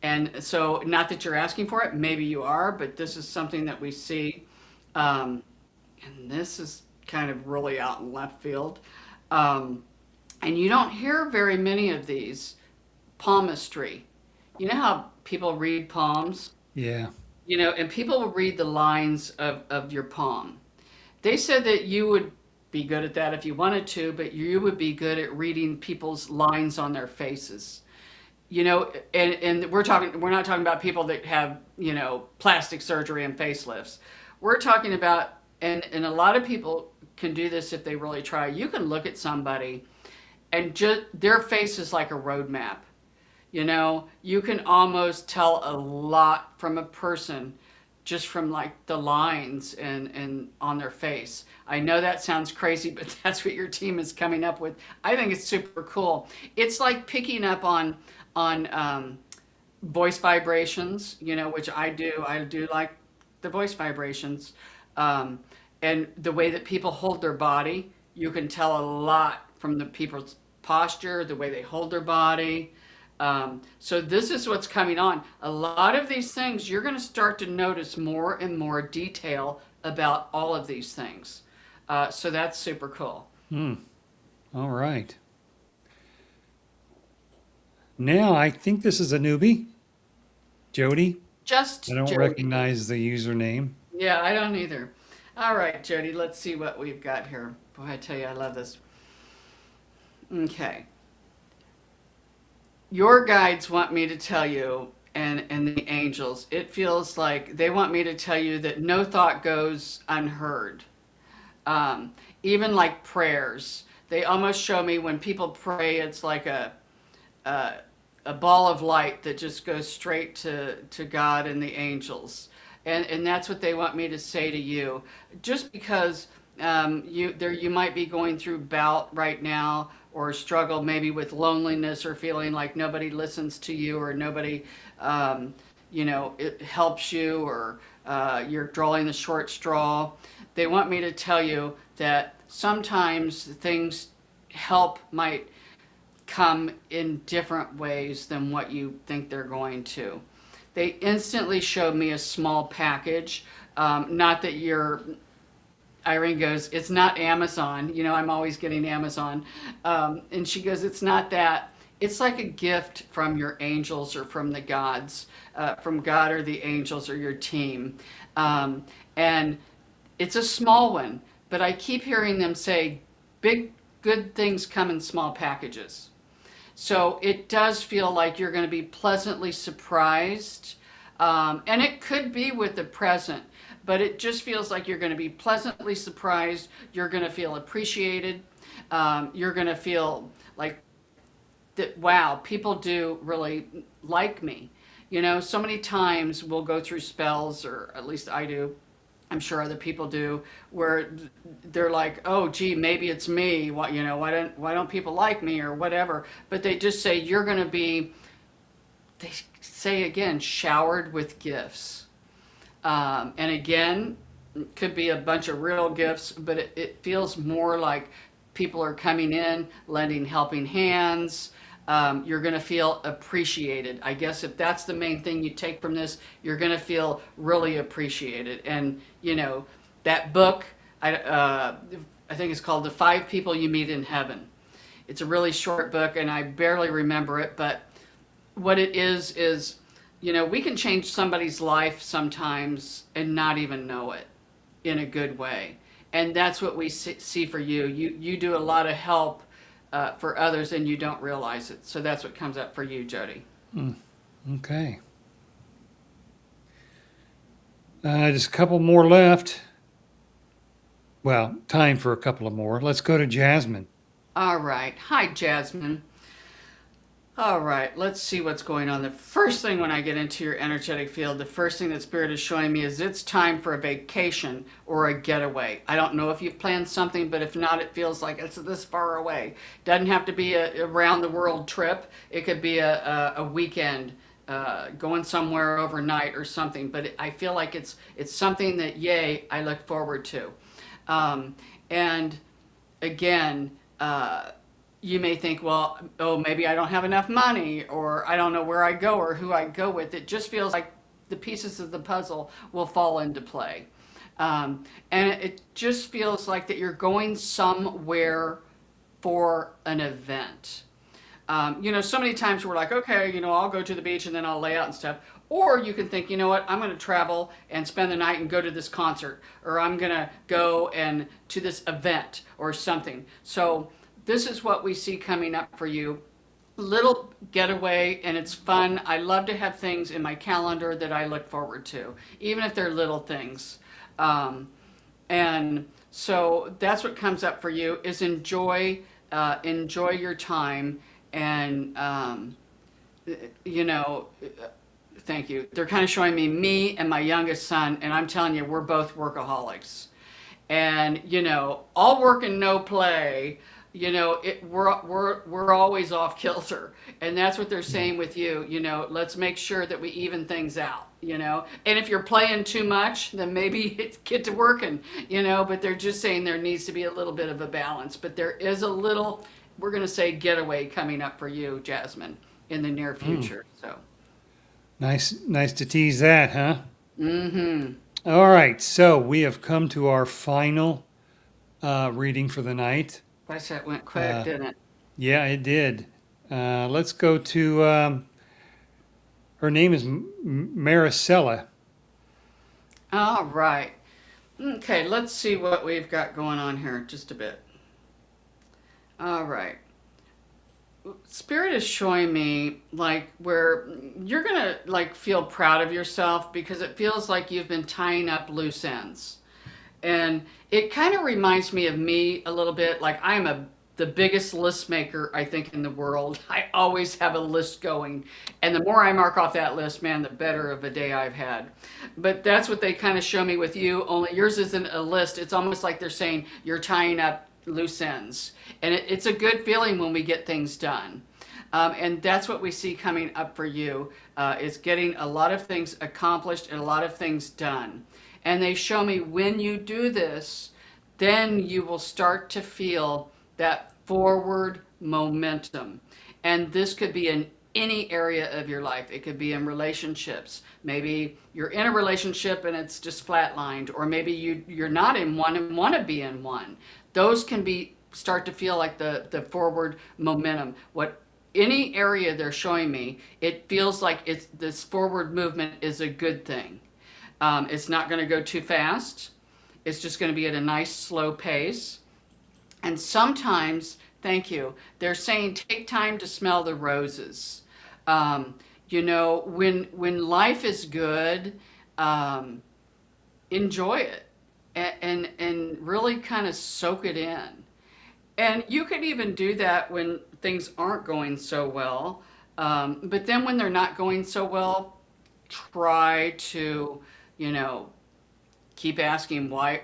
[SPEAKER 2] And so, not that you're asking for it, maybe you are, but this is something that we see. Um, and this is kind of really out in left field. Um, and you don't hear very many of these palmistry. You know how people read palms?
[SPEAKER 1] Yeah.
[SPEAKER 2] And people will read the lines of your palm. They said that you would be good at that if you wanted to, but you would be good at reading people's lines on their faces. And we're not talking about people that have, plastic surgery and facelifts. We're talking about, and a lot of people can do this if they really try. You can look at somebody and just their face is like a roadmap. You can almost tell a lot from a person just from like the lines and on their face. I know that sounds crazy, but that's what your team is coming up with. I think it's super cool. It's like picking up on voice vibrations, which I do. I do like the voice vibrations, and the way that people hold their body. You can tell a lot from the people's posture, the way they hold their body. So this is what's coming on. A lot of these things, you're going to start to notice more and more detail about all of these things. So that's super cool.
[SPEAKER 1] Hmm. All right. Now I think this is a newbie, Jody. I
[SPEAKER 2] Just
[SPEAKER 1] don't
[SPEAKER 2] Jody.
[SPEAKER 1] recognize the username.
[SPEAKER 2] Yeah, I don't either. All right, Jody, let's see what we've got here. Boy, I tell you, I love this. Okay. Your guides want me to tell you, and the angels, it feels like they want me to tell you that no thought goes unheard. Even like prayers, they almost show me when people pray, it's like a, a ball of light that just goes straight to God and the angels. And that's what they want me to say to you. Just because you might be going through bout right now or struggle maybe with loneliness or feeling like nobody listens to you or nobody it helps you or you're drawing the short straw. They want me to tell you that sometimes things help might come in different ways than what you think they're going to. They instantly showed me a small package. Not that you're, Irene goes, it's not Amazon. You know, I'm always getting Amazon. And she goes, it's not that. It's like a gift from your angels or from the gods, from God or the angels or your team. And it's a small one, but I keep hearing them say big, good things come in small packages. So it does feel like you're going to be pleasantly surprised. And it could be with the present, but it just feels like you're going to be pleasantly surprised. You're going to feel appreciated. You're going to feel like that, wow, people do really like me. You know, so many times we'll go through spells, or at least I do, I'm sure other people do, where they're like, "Oh, gee, maybe it's me. Why don't people like me or whatever?" But they just say you're going to be. They say again, showered with gifts, and again, it could be a bunch of real gifts, but it feels more like people are coming in, lending helping hands. You're going to feel appreciated. I guess if that's the main thing you take from this, you're going to feel really appreciated. And, you know, that book, I think it's called The Five People You Meet in Heaven. It's a really short book, and I barely remember it, but what it is, you know, we can change somebody's life sometimes and not even know it in a good way. And that's what we see for you. You do a lot of help for others and you don't realize it. So that's what comes up for you, Jody.
[SPEAKER 1] Okay. Just a couple more left. Well, time for a couple of more. Let's go to Jasmine.
[SPEAKER 2] All right. Hi, Jasmine. All right, let's see what's going on. The first thing when I get into your energetic field, the first thing that Spirit is showing me is it's time for a vacation or a getaway. I don't know if you've planned something, but if not, it feels like it's this far away. Doesn't have to be a around the world trip. It could be a weekend, going somewhere overnight or something. But I feel like it's something that, yay, I look forward to. And again, you may think, well, oh, maybe I don't have enough money, or I don't know where I go or who I go with. It just feels like the pieces of the puzzle will fall into play. And it just feels like that you're going somewhere for an event. You know, so many times we're like, okay, you know, I'll go to the beach and then I'll lay out and stuff. Or you can think, you know what, I'm going to travel and spend the night and go to this concert, or I'm going to go and to this event or something. So this is what we see coming up for you. Little getaway, and it's fun. I love to have things in my calendar that I look forward to, even if they're little things. And so that's what comes up for you is enjoy your time. And, you know, thank you. They're kind of showing me and my youngest son, and I'm telling you, we're both workaholics. And, you know, all work and no play. You know, we're always off kilter, and that's what they're saying with you. You know, let's make sure that we even things out. You know, and if you're playing too much, then maybe get to working. You know, but they're just saying there needs to be a little bit of a balance. But there is a little, we're going to say, getaway coming up for you, Jasmine, in the near future. So
[SPEAKER 1] Nice to tease that, huh?
[SPEAKER 2] mm-hmm.
[SPEAKER 1] All right, so we have come to our final reading for the night.
[SPEAKER 2] Gosh, that went quick, didn't it?
[SPEAKER 1] Yeah, it did. Let's go to, her name is Maricela.
[SPEAKER 2] All right. Okay, let's see what we've got going on here just a bit. All right. Spirit is showing me like where you're gonna like feel proud of yourself because it feels like you've been tying up loose ends. And it kind of reminds me of me a little bit. Like I'm the biggest list maker I think in the world. I always have a list going, and the more I mark off that list, man, the better of a day I've had. But that's what they kind of show me with you. Only yours isn't a list. It's almost like they're saying you're tying up loose ends, and it's a good feeling when we get things done. And that's what we see coming up for you is getting a lot of things accomplished and a lot of things done. And they show me when you do this, then you will start to feel that forward momentum. And this could be in any area of your life. It could be in relationships. Maybe you're in a relationship and it's just flatlined, or maybe you're not in one and want to be in one. Those can be start to feel like the forward momentum. What any area they're showing me, it feels like it's this forward movement is a good thing. It's not going to go too fast. It's just going to be at a nice slow pace. And sometimes, thank you, they're saying take time to smell the roses. Um, when life is good, um, enjoy it and really kind of soak it in. And you could even do that when things aren't going so well. But then when they're not going so well, try to, you know, keep asking why,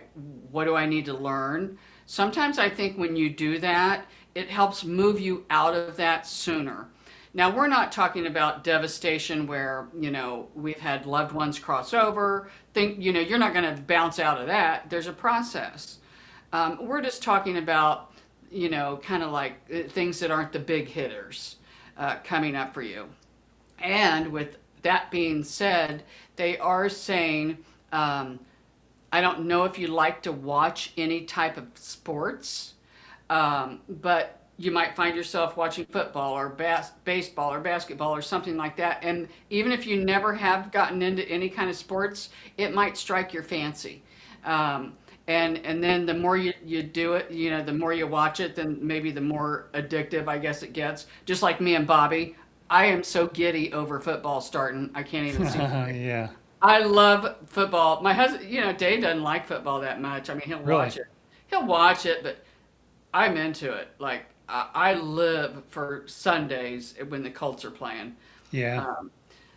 [SPEAKER 2] what do I need to learn? Sometimes I think when you do that, it helps move you out of that sooner. Now, we're not talking about devastation where, we've had loved ones cross over. You're not going to bounce out of that. There's a process. We're just talking about, kind of like things that aren't the big hitters coming up for you. And with that being said, they are saying, I don't know if you like to watch any type of sports, but you might find yourself watching football or baseball or basketball or something like that. And even if you never have gotten into any kind of sports, it might strike your fancy. And then the more you do it, the more you watch it, then maybe the more addictive, I guess it gets. Just like me and Bobby, I am so giddy over football starting. I can't even see.
[SPEAKER 1] Yeah,
[SPEAKER 2] I love football. My husband, Dave doesn't like football that much. I mean, he'll
[SPEAKER 1] really.
[SPEAKER 2] watch it. He'll watch it, but I'm into it. Like I live for Sundays when the Colts are playing.
[SPEAKER 1] Yeah.
[SPEAKER 2] Um,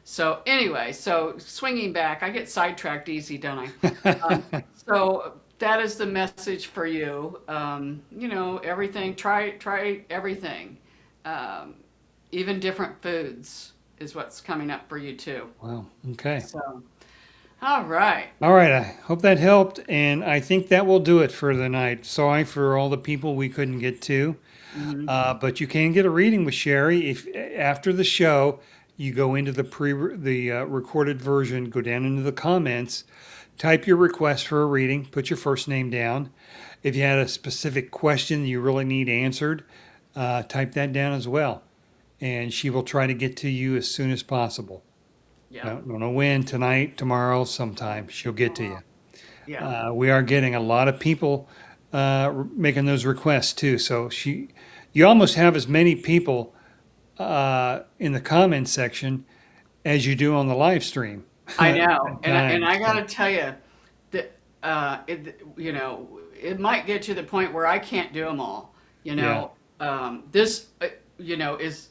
[SPEAKER 2] so anyway, so swinging back, I get sidetracked easy, don't I? So that is the message for you. Everything. Try everything. Um, Even different foods is what's coming up for you too.
[SPEAKER 1] Wow. Okay.
[SPEAKER 2] So, all right.
[SPEAKER 1] All right. I hope that helped. And I think that will do it for the night. Sorry for all the people we couldn't get to.
[SPEAKER 2] Mhm.
[SPEAKER 1] But you can get a reading with Sherry if after the show you go into the recorded version, go down into the comments, type your request for a reading, put your first name down. If you had a specific question you really need answered, type that down as well, and she will try to get to you as soon as possible. I
[SPEAKER 2] Yeah.
[SPEAKER 1] don't know when, tonight, tomorrow, sometime she'll get to you.
[SPEAKER 2] Yeah.
[SPEAKER 1] We are getting a lot of people making those requests too. So you almost have as many people in the comment section as you do on the live stream
[SPEAKER 2] I
[SPEAKER 1] at
[SPEAKER 2] know. And I
[SPEAKER 1] times.
[SPEAKER 2] got
[SPEAKER 1] So,
[SPEAKER 2] to tell you that it might get to the point where I can't do them all.
[SPEAKER 1] yeah.
[SPEAKER 2] This is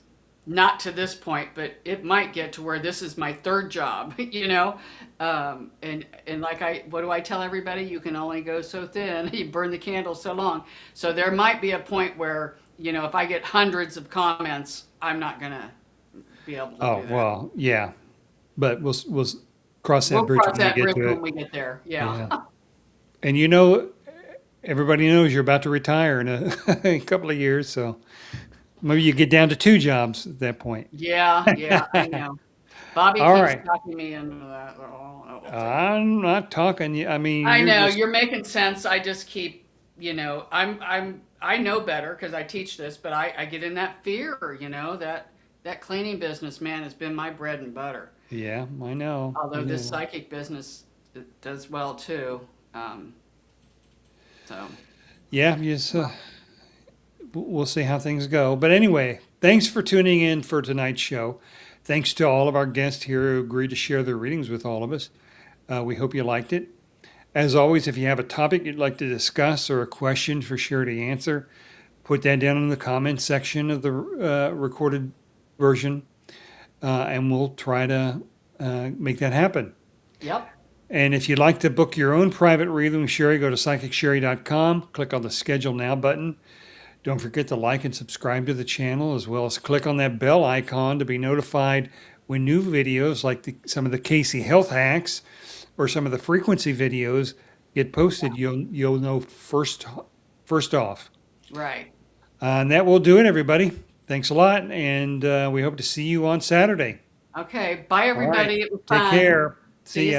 [SPEAKER 2] not to this point, but it might get to where this is my third job, and like what do I tell everybody? You can only go so thin. You burn the candle so long. So there might be a point where, if I get hundreds of comments, I'm not gonna be able to
[SPEAKER 1] Oh
[SPEAKER 2] do that.
[SPEAKER 1] well, yeah. But we'll cross that
[SPEAKER 2] We'll
[SPEAKER 1] bridge
[SPEAKER 2] cross
[SPEAKER 1] when we
[SPEAKER 2] that
[SPEAKER 1] get
[SPEAKER 2] bridge
[SPEAKER 1] to
[SPEAKER 2] when
[SPEAKER 1] it.
[SPEAKER 2] we get there. Yeah.
[SPEAKER 1] Yeah. And everybody knows you're about to retire in a, a couple of years, so maybe you get down to two jobs at that point.
[SPEAKER 2] Yeah, yeah, I know. Bobby
[SPEAKER 1] All
[SPEAKER 2] keeps
[SPEAKER 1] right.
[SPEAKER 2] talking me into that. We'll see.
[SPEAKER 1] I'm not talking. I mean,
[SPEAKER 2] I
[SPEAKER 1] you're
[SPEAKER 2] know
[SPEAKER 1] just
[SPEAKER 2] you're making sense. I just keep, I know better because I teach this, but I get in that fear, that cleaning business, man, has been my bread and butter.
[SPEAKER 1] yeah. I know. I
[SPEAKER 2] Although this
[SPEAKER 1] know.
[SPEAKER 2] psychic business does well too. Um, so
[SPEAKER 1] Yeah. Just we'll see how things go. But anyway, Thanks for tuning in for tonight's show. Thanks to all of our guests here who agreed to share their readings with all of us. We hope you liked it. As always, if you have a topic you'd like to discuss or a question for Sherry to answer, put that down in the comments section of the recorded version, and we'll try to make that happen.
[SPEAKER 2] Yep.
[SPEAKER 1] And if you'd like to book your own private reading with Sherry, go to psychicshari.com, click on the Schedule Now button. Don't forget to like and subscribe to the channel, as well as click on that bell icon to be notified when new videos like some of the Casey health hacks or some of the frequency videos get posted. You'll know first off.
[SPEAKER 2] Right.
[SPEAKER 1] And that will do it, everybody. Thanks a lot, and we hope to see you on Saturday.
[SPEAKER 2] Okay. Bye,
[SPEAKER 1] All right.
[SPEAKER 2] everybody. It was
[SPEAKER 1] Take
[SPEAKER 2] fun.
[SPEAKER 1] care.
[SPEAKER 2] See
[SPEAKER 1] See
[SPEAKER 2] you
[SPEAKER 1] ya.